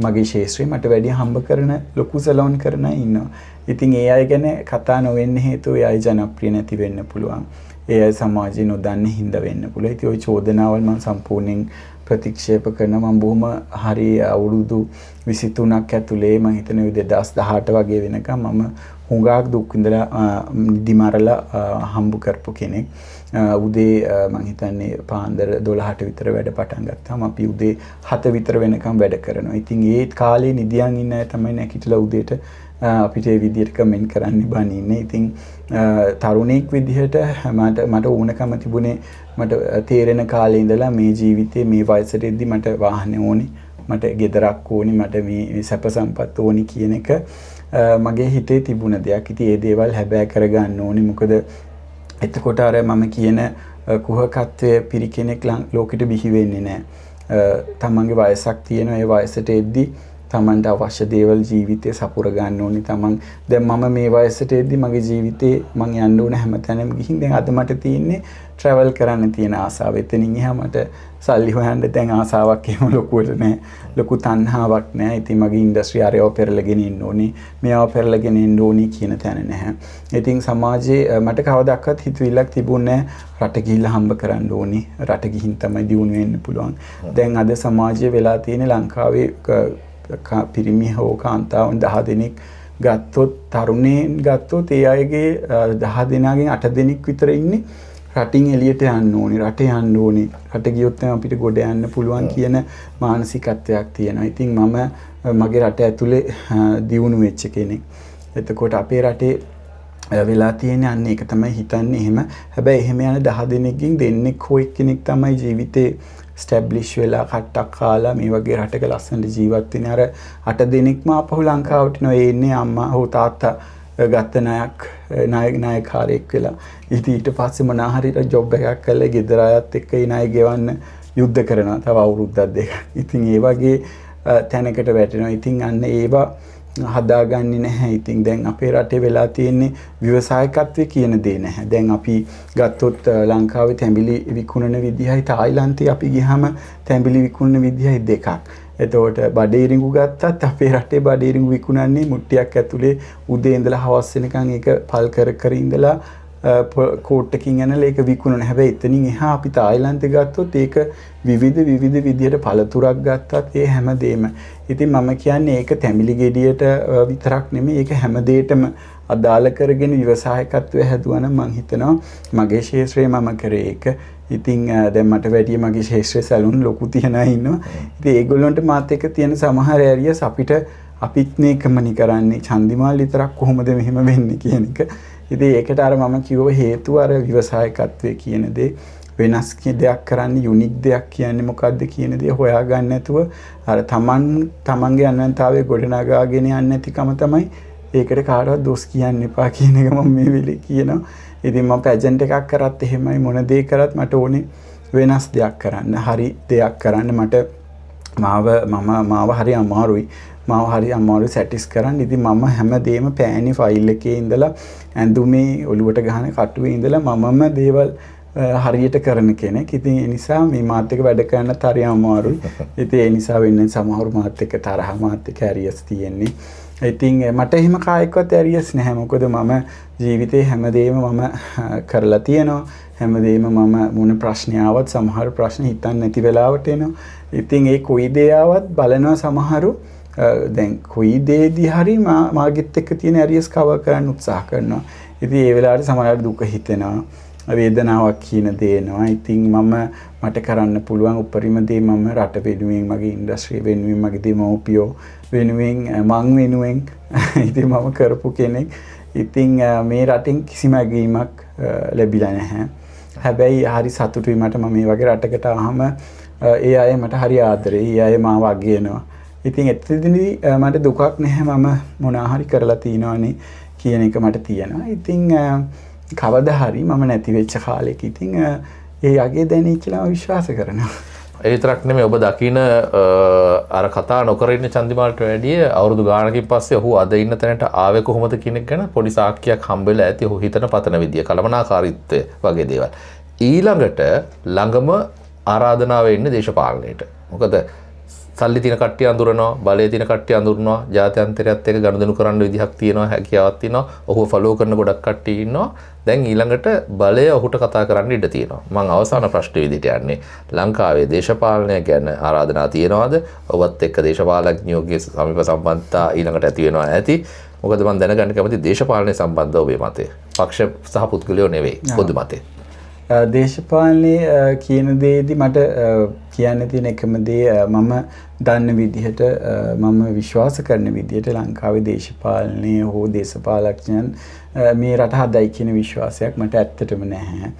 මගේ ශේෂ්ත්‍රයේ මට වැඩිය හම්බ කරන ලොකු සැලොන් කරන අය ඉන්නවා. ඉතින් ඒ අය ගැන කතා නොවෙන්න හේතුව ඒ අය ජනප්‍රිය නැති වෙන්න පුළුවන්. ඒ අය සමාජයේ නොදන්න හින්දා වෙන්න පුළුවන්. ඉතින් ওই චෝදනාවල් මම සම්පූර්ණයෙන් ප්‍රතික්ෂේප කරනවා. මම බොහොම හරි අවුරුදු 23ක් ඇතුලේ මම හිතන්නේ 2018 වගේ වෙනකම් මම හුඟක් දුක් විඳලා නිදිමරලා හම්බ කරපු කෙනෙක්. උදේ මම හිතන්නේ පාන්දර 12ට විතර වැඩ පටන් ගත්තාම අපි උදේ 7 විතර වෙනකම් වැඩ කරනවා. ඉතින් ඒ කාලේ නිදියන් ඉන්න අය තමයි නැගිටලා උදේට අපිට ඒ විදිහට කමෙන්ට් කරන්න බනින්නේ. ඉතින් තරුණෙක් විදිහට මට ඕනකම තිබුණේ මට තේරෙන කාලේ ඉඳලා මේ ජීවිතේ මේ වයසට එද්දි මට වාහනේ ඕනේ, මට ගෙදරක් ඕනේ, මට මේ සැප සම්පත් ඕනේ කියන එක මගේ හිතේ තිබුණ දෙයක්. ඉතින් ඒ දේවල් හැබෑ කරගන්න ඕනේ. මොකද එතකොට අර මම කියන කුහකත්වයේ පිරිකෙනෙක් ලෝකෙට බිහි වෙන්නේ නැහැ. තමන්ගේ වයසක් තියෙන ඒ වයසට එද්දි තමන්ට අවශ්‍ය දේවල් ජීවිතේ සපුර ගන්න ඕනේ. තමන් දැන් මම මේ වයසට එද්දි මගේ ජීවිතේ මං යන්න ඕන හැමතැනම ගිහින් දැන් අද මට තියෙන්නේ ට්‍රැවල් කරන්න තියෙන ආසාව. එතනින් එහා මට සල්ලි හොයන්න දැන් ආසාවක් එහෙම ලොකුවට නැහැ. ලොකු තණ්හාවක් නැහැ. ඉතින් මගේ ඉන්ඩස්ට්‍රි ආරයව පෙරලගෙන ඉන්න ඕනේ. මෙයාව පෙරලගෙන ඉන්න ඕනේ කියන තැන නැහැ. ඉතින් සමාජයේ මට කවදාවත් හිතවිල්ලක් තිබුණේ නැහැ රට ගිහිල්ලා හම්බ කරන්න ඕනේ. රට ගිහින් තමයි දියුණු වෙන්න පුළුවන්. දැන් අද සමාජයේ වෙලා තියෙන ලංකාවේ පිරිමි හෝ කාන්තාවන් 10 දෙනෙක් ගත්තොත් තරුණයන් ගත්තොත් ඒ අයගේ 10 දෙනාගෙන් 8 දෙනෙක් විතර ඉන්නේ රටින් එළියට යන්න ඕනේ, රට යන්න ඕනේ. රට ගියොත් තමයි අපිට ගොඩ යන්න පුළුවන් කියන මානසිකත්වයක් තියෙනවා. ඉතින් මම මගේ රට ඇතුලේ දියුණු වෙච්ච කෙනෙක්. එතකොට අපේ රටේ වෙලා තියෙන අන්න ඒක තමයි හිතන්නේ එහෙම. හැබැයි එහෙම යන 10 දෙනෙක්ගෙන් දෙන්නෙක් හෝ එක්කෙනෙක් තමයි ජීවිතේ ස්ටැබ්ලිෂ් වෙලා කට්ටක් කාලා මේ වගේ රටක ලස්සනට ජීවත් වෙන අර 8 දෙනෙක්ම ආපහු ලංකාවට එන්නේ අම්මා හෝ තාත්තා ගත්ත නායකාරයෙක් වෙලා. ඉතින් ඊට පස්සේ මොනවා හරි ජොබ් එකක් කරලා ගෙදර අයත් එක්ක ඒ ණය ගෙවන්න යුද්ධ කරනවා තව අවුරුද්දක් දෙකක්. ඉතින් ඒ වගේ තැනකට වැටෙනවා. ඉතින් අන්න ඒවා හදාගන්නේ නැහැ. ඉතින් දැන් අපේ රටේ වෙලා තියෙන්නේ ව්‍යවසායකත්වයේ කියන දේ නැහැ. දැන් අපි ගත්තොත් ලංකාවේ තැඹිලි විකුණන විදිහයි තායිලන්තේ අපි ගියාම තැඹිලි විකුණන විදිහයි දෙකක්. එතකොට බඩේරිඟු ගත්තත් අපේ රටේ බඩේරිඟු විකුණන්නේ මුට්ටියක් ඇතුලේ උදේ ඉඳලා හවස වෙනකන් ඒක පල් කර ඉඳලා කෝට් එකකින් යනලා ඒක විකුණන. හැබැයි එතනින් එහා අපි තායිලන්තේ ගත්තොත් ඒක විවිධ විදිහට පළතුරක් ගත්තත් ඒ හැමදේම. ඉතින් මම කියන්නේ ඒක තැඹිලි ගෙඩියට විතරක් නෙමෙයි ඒක හැමදේටම අදාළ කරගෙන ව්‍යවසායකත්වය හැදුවා නම් මම හිතනවා මගේ ශේෂ්ත්‍රයේ මම කරේ ඒක. ඉතින් දැන් මට වැඩිය මගේ ශේෂ්ත්‍රයේ සැලුන් ලොකු තියන අය ඉන්නවා. ඉතින් ඒගොල්ලන්ට මාත් එක්ක තියෙන සමහර ඇරියස් අපිට අපිත් මේකමනි කරන්නේ චන්දිමාල් විතරක් කොහොමද මෙහෙම වෙන්නේ කියන එක. ඉතින් ඒකට අර මම කිව්ව හේතුව අර ව්‍යවසායකත්වයේ කියන දේ වෙනස් දෙයක් කරන්න යුනික් දෙයක් කියන්නේ මොකද්ද කියන දේ හොයාගන්න නැතුව අර තමන්ගේ අනන්‍යතාවයේ ගොඩනගාගෙන යන්නේ නැතිකම තමයි ඒකට කාටවත් දොස් කියන්න එපා කියන එක මම මේ වෙලේ කියනවා. ඉතින් මම පැජන්ට් එකක් කරත් එහෙමයි මොන දේ කරත් මට ඕනේ වෙනස් දෙයක් කරන්න. හරි දෙයක් කරන්න මට මාව හරි අමාරුයි. මාව හරි අමාරුයි සැටිස් කරන්න. ඉතින් මම හැමදේම පෑනේ ෆයිල් එකේ ඉඳලා ඇඳුමේ ඔලුවට ගහන කටුවේ ඉඳලා මමම දේවල් හරියට කරන කෙනෙක්. ඉතින් ඒ නිසා මේ මාත් එක්ක වැඩ කරන්නත් හරි අමාරුයි. ඉතින් ඒ නිසා වෙන්නේ සමහරු මාත් එක්ක තරහ මාත් එක්ක ඇරියස් තියෙන්නේ. ඉතින් මට එහෙම කායිකවත් ඇරියස් නැහැ. මොකද මම ජීවිතේ හැමදේම මම කරලා තියෙනවා. හැමදේම මම මොන ප්‍රශ්න ආවත් සමහර ප්‍රශ්න හිතන්න නැති වෙලාවට එනවා. ඉතින් ඒ කොයි දේ ආවත් බලනවා සමහරු දැන් කොයි දේදී හරි මාගෙත් එක්ක තියෙන ඇරියස් කවර් කරන්න උත්සාහ කරනවා. ඉතින් ඒ වෙලාවට සමහරවිට දුක හිතෙනවා. වේදනාවක් කියන දේ එනවා. ඉතින් මට කරන්න පුළුවන් උපරිම දේ මම රට වෙනුවෙන් මගේ ඉන්ඩස්ට්‍රිය වෙනුවෙන් මගේ දෙමව්පියෝ වෙනුවෙන් මං වෙනුවෙන් ඉතින් මම කරපු කෙනෙක්. ඉතින් මේ රටින් කිසිම ඇගීමක් ලැබිලා නැහැ. හැබැයි හරි සතුටුයි මට මම මේ වගේ රටකට ආවම ඒ අය මට හරි ආදරෙයි. ඒ අය මාව අගයනවා. ඉතින් එතනදී මට දුකක් නැහැ. මම මොනවා හරි කරලා තියනවානේ කියන එක මට තියෙනවා. ඉතින් කවදා හරි මම නැති වෙච්ච කාලෙක ඉතින් ඒ යගේ දැනෙයි කියලා මම විශ්වාස කරනවා. ඒ විතරක් නෙමෙයි ඔබ දකින අර කතා නොකර ඉන්න චන්දිමාල්ට වැඩිය අවුරුදු ගානකින් පස්සේ ඔහු අද ඉන්න තැනට ආවේ කොහොමද කියන එක ගැන පොඩි සාක්කියක් හම්බෙලා ඇති. ඔහු හිතන පතන විදිය, කලමනාකාරීත්වය වගේ දේවල්. ඊළඟට ළඟම ආරාධනාව එන්නේ දේශපාලනයට. මොකද සල්ලි තියෙන කට්ටිය අඳුරනවා, බලය තියෙන කට්ටිය අඳුරනවා, ජාත්‍යන්තරයත් එක්ක ගනුදෙනු කරන්න විදිහක් තියෙනවා, හැකියාවක් තියෙනවා. ඔහුව ෆලෝ කරන ගොඩක් කට්ටිය ඉන්නවා. දැන් ඊළඟට බලය ඔහුට කතා කරන්න ඉඩ තියෙනවා. මම අවසාන ප්‍රශ්නේ විදිහට යන්නේ ලංකාවේ දේශපාලනය ගැන ආරාධනා තියෙනවද? ඔබත් එක්ක දේශපාලඥයෝගේ සමීප සම්බන්ධතා ඊළඟට ඇති වෙනවා ඇති. මොකද මම දැනගන්න කැමති දේශපාලනය සම්බන්ධව ඔබේ මතය. පක්ෂ සහ පුද්ගලයෝ නෙවෙයි පොදු මතය. දේශපාලනයේ කියන දේදී මට කියන්න තියෙන එකම දේ මම දන්න විදිහට මම විශ්වාස කරන විදිහට ලංකාවේ දේශපාලනය හෝ දේශපාලඥයන් මේ රට හදයි කියන විශ්වාසයක් මට ඇත්තටම නැහැ.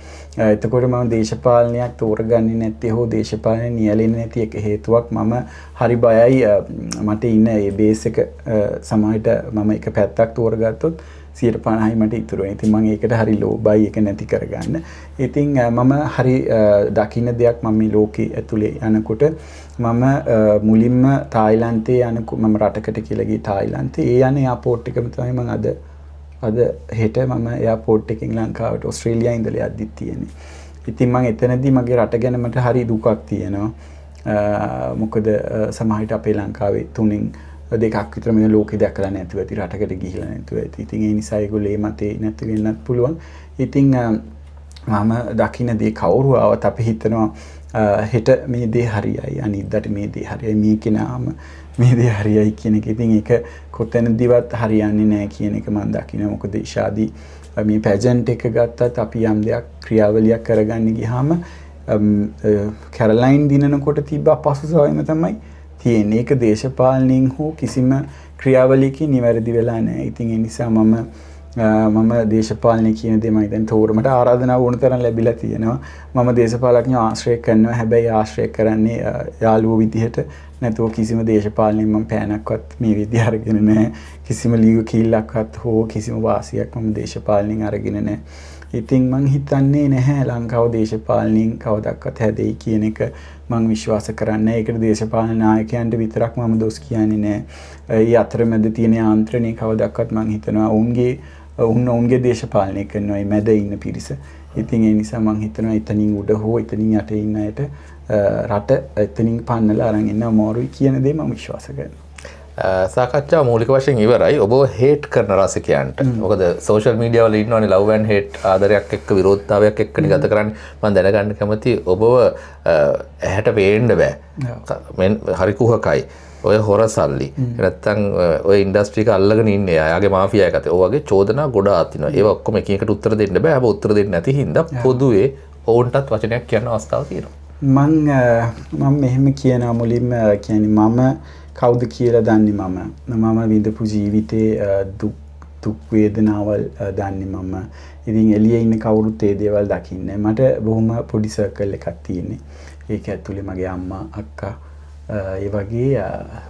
එතකොට මම දේශපාලනයක් තෝරගන්නේ නැත්තේ හෝ දේශපාලනය නියැලෙන්නේ නැති එක හේතුවක් මම හරි බයයි මට ඉන්න ඒ බේස් එක සමහරට මම එක පැත්තක් තෝරගත්තොත් 50%යි මට ඉතුරු වෙනවා. ඉතින් මම ඒකට හරි ලෝභයි ඒක නැති කරගන්න. ඉතින් මම හරි දකින්න දෙයක් මම මේ ලෝකේ ඇතුලේ යනකොට මම මුලින්ම තායිලන්තේ මම රටකට කියලා ගියේ තායිලන්තේ. ඒ යන එයාපෝට් එකම තමයි මම අද හෙට මම එයාපෝට් එකෙන් ලංකාවට ඕස්ට්‍රේලියාවේ ඉඳලා යද්දි තියෙන්නේ. ඉතින් මම එතනදී මගේ රට ගැන මට හරි දුකක් තියෙනවා. මොකද සමහරවිට අපේ ලංකාවේ තුنين දෙකක් විතර මේ ලෝකෙ දැකලා නැතුව ඇති රටකට ගිහිලා නැතුව ඇති. ඉතින් ඒ නිසා ඒගොල්ලේ මතේ නැති වෙන්නත් පුළුවන්. ඉතින් මම දකින්න දේ කවුරු ආවත් අපි හිතනවා හෙට මේ දේ හරියයි, අනිද්දාට මේ දේ හරියයි, මේ කෙනාම මේ දේ හරියයි කියන එක. ඉතින් ඒක කොතැනදීවත් හරියන්නේ නැහැ කියන එක මම දකිනවා. මොකද ශාදී මේ පැජන්ට් එක ගත්තත් අපි යම් දෙයක් ක්‍රියාවලියක් කරගන්න ගියාම කැරලයින් දිනනකොට තිබ්බ අපහසුතාවයම තමයි තියෙන්නේ. ඒක දේශපාලනින් හෝ කිසිම ක්‍රියාවලියකින් නිවැරදි වෙලා නැහැ. ඉතින් ඒ නිසා මම දේශපාලනය කියන දේ මම දැන් තෝරමට ආරාධනාව වුණ තරම් ලැබිලා තියෙනවා. මම දේශපාලඥයෝ ආශ්‍රය කරනවා. හැබැයි ආශ්‍රය කරන්නේ යාළුවෝ විදිහට නැතුව කිසිම දේශපාලනයෙන් මම පෑනක්වත් මේ විදිහ අරගෙන නැහැ. කිසිම ලියු කිල්ලක්වත් හෝ කිසිම වාසියක් මම දේශපාලනයෙන් අරගෙන නැහැ. ඉතින් මං හිතන්නේ නැහැ ලංකාව දේශපාලනයෙන් කවදාවත් හැදෙයි කියන එක මං විශ්වාස කරන්නේ. ඒකට දේශපාලන නායකයන්ට විතරක් මම දොස් කියන්නේ නැහැ. ඒ අතරමැද තියෙන යාන්ත්‍රණය කවදාවත් මං හිතනවා උන්ගේ දේශපාලනය කරනවා මේ මැද ඉන්න පිරිස. ඉතින් ඒ නිසා මං හිතනවා එතනින් උඩ හෝ එතනින් යට ඉන්න අයට රට එතනින් පන්නලා අරන් එන්න අමාරුයි කියන දේ මම විශ්වාස කරනවා. සාකච්ඡාව මූලික වශයෙන් ඉවරයි. ඔබ හේට් කරන රසිකයන්ට මොකද සෝෂල් මීඩියා වල ඉන්නවනේ ලව් ඇන්ඩ් හේට් ආදරයක් එක්ක විරෝධතාවයක් එක්කනේ ගත කරන්නේ. මම දැනගන්න කැමති ඔබව ඇහැට පේන්න බෑ. මෙන් හරි කුහකයි. ඔය හොර සල්ලි. නැත්තම් ඔය ඉන්ඩස්ට්‍රි එක අල්ලගෙන ඉන්නේ. අයගේ මාෆියා එකත්. ඔය වගේ චෝදනා ගොඩාක් තියෙනවා. ඒවා ඔක්කොම එක එකට උත්තර දෙන්න බෑ. හැබැයි උත්තර දෙන්න නැති හින්දා පොදුවේ ඔවුන්ටත් වචනයක් කියන්න අවස්ථාවක් තියෙනවා. මම මෙහෙම කියනවා මුලින්ම කියන්නේ මම කවුද කියලා දන්නේ මම විඳපු ජීවිතේ දුක් වේදනාවල් දන්නේ මම. ඉතින් එළියේ ඉන්න කවුරුත් ඒ දේවල් දකින්නේ. මට බොහොම පොඩි සර්කල් එකක් තියෙන්නේ. ඒක ඇතුලේ මගේ අම්මා අක්කා ඒ වගේ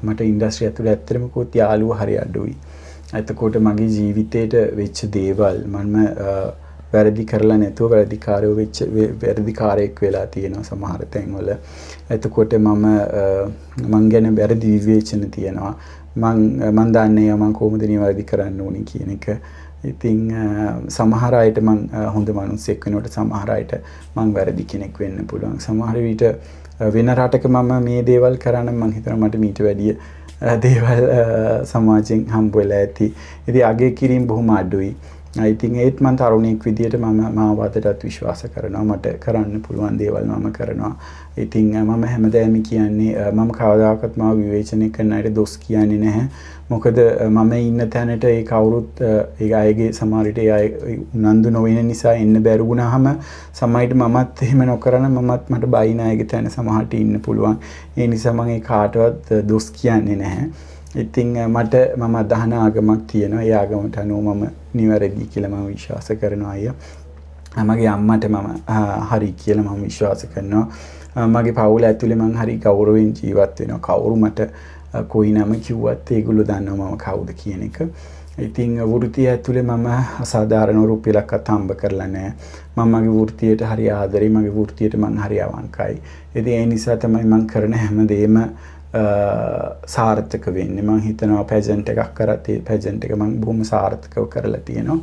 මට ඉන්ඩස්ට්‍රි ඇතුලේ ඇත්තටම කොහොත් යාළුවෝ හරි අඩුයි. එතකොට මගේ ජීවිතේට වෙච්ච දේවල් මම වැරදි කරලා නැතුව වැරදිකාරයෝ වෙච්ච වැරදිකාරයෙක් වෙලා තියෙනවා සමහර තැන්වල. එතකොට මං ගැන වැරදි විවේචන තියෙනවා. මං දන්නේ මං කොහොමද නිවැරදි කරන්න ඕනේ කියන එක. ඉතින් සමහර අයට මං හොඳ මිනිස්සෙක් වෙනකොට සමහර අයට මං වැරදි කෙනෙක් වෙන්න පුළුවන්. සමහර විට වෙන රටක මම මේ දේවල් කරන්න මං හිතනවා මට මීට වැඩිය දේවල් සමාජයෙන් හම්බ වෙලා ඇති. ඉතින් අගය කිරීම බොහොම අඩුයි. ඉතින් ඒත් මම තරුණයෙක් විදියට මාව අදටත් විශ්වාස කරනවා. මට කරන්න පුළුවන් දේවල් මම කරනවා. ඉතින් මම හැමදාම කියන්නේ මම කවදාකවත් මාව විවේචනය කරන අයට දොස් කියන්නේ නැහැ. මොකද මම ඉන්න තැනට ඒ කවුරුත් ඒ අයගේ සමහරට ඒ අය උනන්දු නොවන නිසා එන්න බැරි වුණාම සමහරට මමත් එහෙම නොකරන මට බයින අයගේ තැන සමහරට ඉන්න පුළුවන්. ඒ නිසා මම ඒ කාටවත් දොස් කියන්නේ නැහැ. ඉතින් මම අදහන ආගමක් තියෙනවා. ඒ ආගමට අනුව මම නිවැරදි කියලා මම විශ්වාස කරනවා අයියා. මගේ අම්මට මම හරි කියලා මම විශ්වාස කරනවා. මගේ පවුල ඇතුලේ මම හරි ගෞරවයෙන් ජීවත් වෙනවා. කවුරු මට කොයි නම කිව්වත් ඒගොල්ලෝ දන්නවා මම කවුද කියන එක. ඉතින් වෘත්තිය ඇතුලේ මම අසාධාරණ රුපියලක්වත් හම්බ කරලා නැහැ. මම මගේ වෘත්තියට හරි ආදරෙයි. මගේ වෘත්තියට මම හරි අවංකයි. ඉතින් ඒ නිසා තමයි මම කරන හැමදේම සාර්ථක වෙන්නේ. මම හිතනවා පැජන්ට් එකක් කරත් ඒ පැජන්ට් එක මම බොහොම සාර්ථකව කරලා තියෙනවා.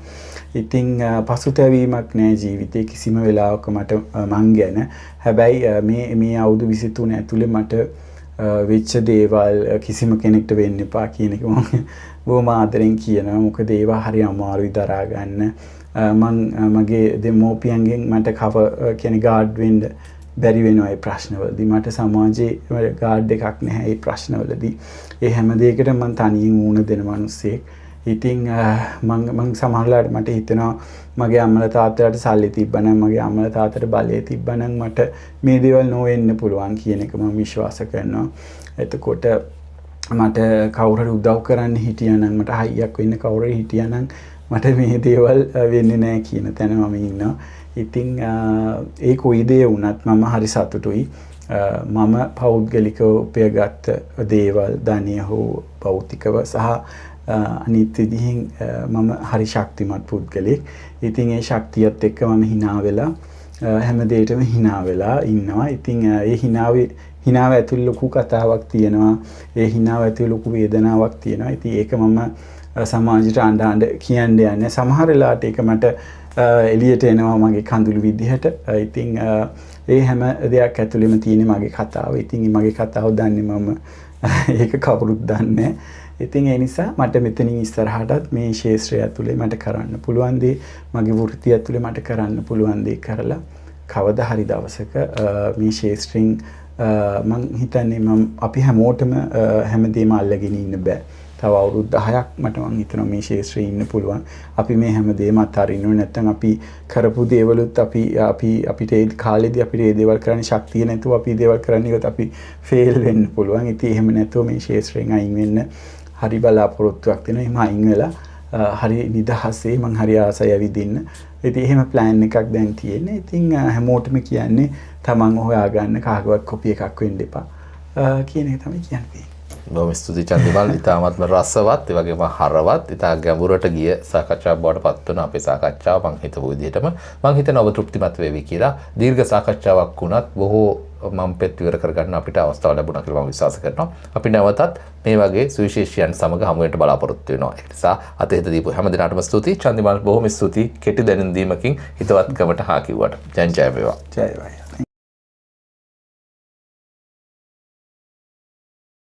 ඉතින් පසුතැවීමක් නැහැ ජීවිතේ කිසිම වෙලාවක මට මං ගැන. හැබැයි මේ අවුරුදු 23 ඇතුලේ මට වෙච්ච දේවල් කිසිම කෙනෙක්ට වෙන්න එපා කියන එක මම බොහොම ආදරෙන් කියනවා. මොකද ඒවා හරි අමාරුයි දරා ගන්න. මගේ දෙමෝපියන්ගෙන් මට කියන්නේ ගාඩ් වෙන්න බැරි වෙනවා ඒ ප්‍රශ්නවලදී. මට සමාජයේ ගාඩ් එකක් නැහැ ඒ ප්‍රශ්නවලදී. ඒ හැම දෙයකටම මම තනියෙන් වුණ දෙන මිනිස්සෙක්. ඉතින් මම සමහරවිට මට හිතෙනවා මගේ අම්මලා තාත්තලාට සල්ලි තිබ්බනම් මගේ අම්මලා තාත්තට බලය තිබ්බනම් මට මේ දේවල් නොවෙන්න පුළුවන් කියන එක මම විශ්වාස කරනවා. එතකොට මට කවුරු හරි උදව් කරන්න හිටියානම් මට හයියක් වෙන්න කවුරු හරි හිටියානම් මට මේ දේවල් වෙන්නේ නැහැ කියන තැන මම ඉන්නවා. ඉතින් ඒ කොයි දේ වුණත් මම හරි සතුටුයි. මම පෞද්ගලිකව උපයගත් දේවල් ධනිය හෝ භෞතිකව සහ අනිත් විදිහින් මම හරි ශක්තිමත් පුද්ගලෙක්. ඉතින් ඒ ශක්තියත් එක්ක මම hina වෙලා හැම දෙයකටම hina වෙලා ඉන්නවා. ඉතින් ඒ hinaව ඇතුළේ ලොකු කතාවක් තියෙනවා. ඒ hinaව ඇතුළේ ලොකු වේදනාවක් තියෙනවා. ඉතින් ඒක මම සමාජයට අඬ කියන්නේ නැහැ. සමහර වෙලාවට ඒක මට එළියට එනවා මගේ කඳුළු විදිහට. ඉතින් ඒ හැම දෙයක් ඇතුළෙම තියෙන මගේ කතාව. ඉතින් මගේ කතාව දන්නේ මම ඒක කවුරුත් දන්නේ. ඉතින් ඒ නිසා මට මෙතනින් ඉස්සරහටත් මේ ශාස්ත්‍රය ඇතුලේ මට කරන්න පුළුවන් දේ මගේ වෘත්තිය ඇතුලේ මට කරන්න පුළුවන් දේ කරලා කවදා හරි දවසක මේ ශාස්ත්‍රයෙන් මම හිතන්නේ අපි හැමෝටම හැමදේම අල්ලගෙන ඉන්න බෑ. තව අවුරුදු 10ක් මට මම හිතනවා මේ ශාස්ත්‍රයේ ඉන්න පුළුවන්. අපි මේ හැමදේම අතාරින්න ඕනේ. නැත්නම් අපි කරපු දේවලුත් අපිට ඒ කාලෙදී අපිට ඒ දේවල් කරන්න ශක්තිය නැතුව අපි දේවල් කරන්න ගියොත් අපි ෆේල් වෙන්න පුළුවන්. ඉතින් එහෙම නැතුව මේ ශාස්ත්‍රයෙන් අයින් වෙන්න හරි බලාපොරොත්තුවක් තියෙනවා. එහෙම අයින් වෙලා හරි නිදහසේ මං හරි ආසයි ඇවිදින්න. ඉතින් එහෙම ප්ලෑන් එකක් දැන් තියෙන්නේ. ඉතින් හැමෝටම කියන්නේ තමන් හොයාගන්න කාගවත් කොපි එකක් වෙන්න එපා කියන එක තමයි කියන්නේ. බොහොම ස්තුතියි චන්දිමල්. ඉතාමත්ම රසවත් ඒ වගේම හරවත් ඉතා ගැඹුරට ගිය සාකච්ඡාවක් බවට පත් වුණා අපේ සාකච්ඡාව. මම හිතපු විදිහටම මම හිතනවා ඔබ තෘප්තිමත් වේවි කියලා. දීර්ඝ සාකච්ඡාවක් වුණත් බොහෝ මම පෙත් විවර කරගන්න අපිට අවස්ථාව ලැබුණා කියලා මම විශ්වාස කරනවා. අපි නැවතත් මේ වගේ සුවිශේෂයන් සමග හමු වෙන්න බලාපොරොත්තු වෙනවා. ඒ නිසා අතහිත දීපු හැම දිනකටම ස්තුතියි චන්දිමල්. බොහොම ස්තුතියි කෙටි දැනුම් දීමකින් හිතවත්කමට හා කිව්වට. ජය වේවා. ජය වේවා.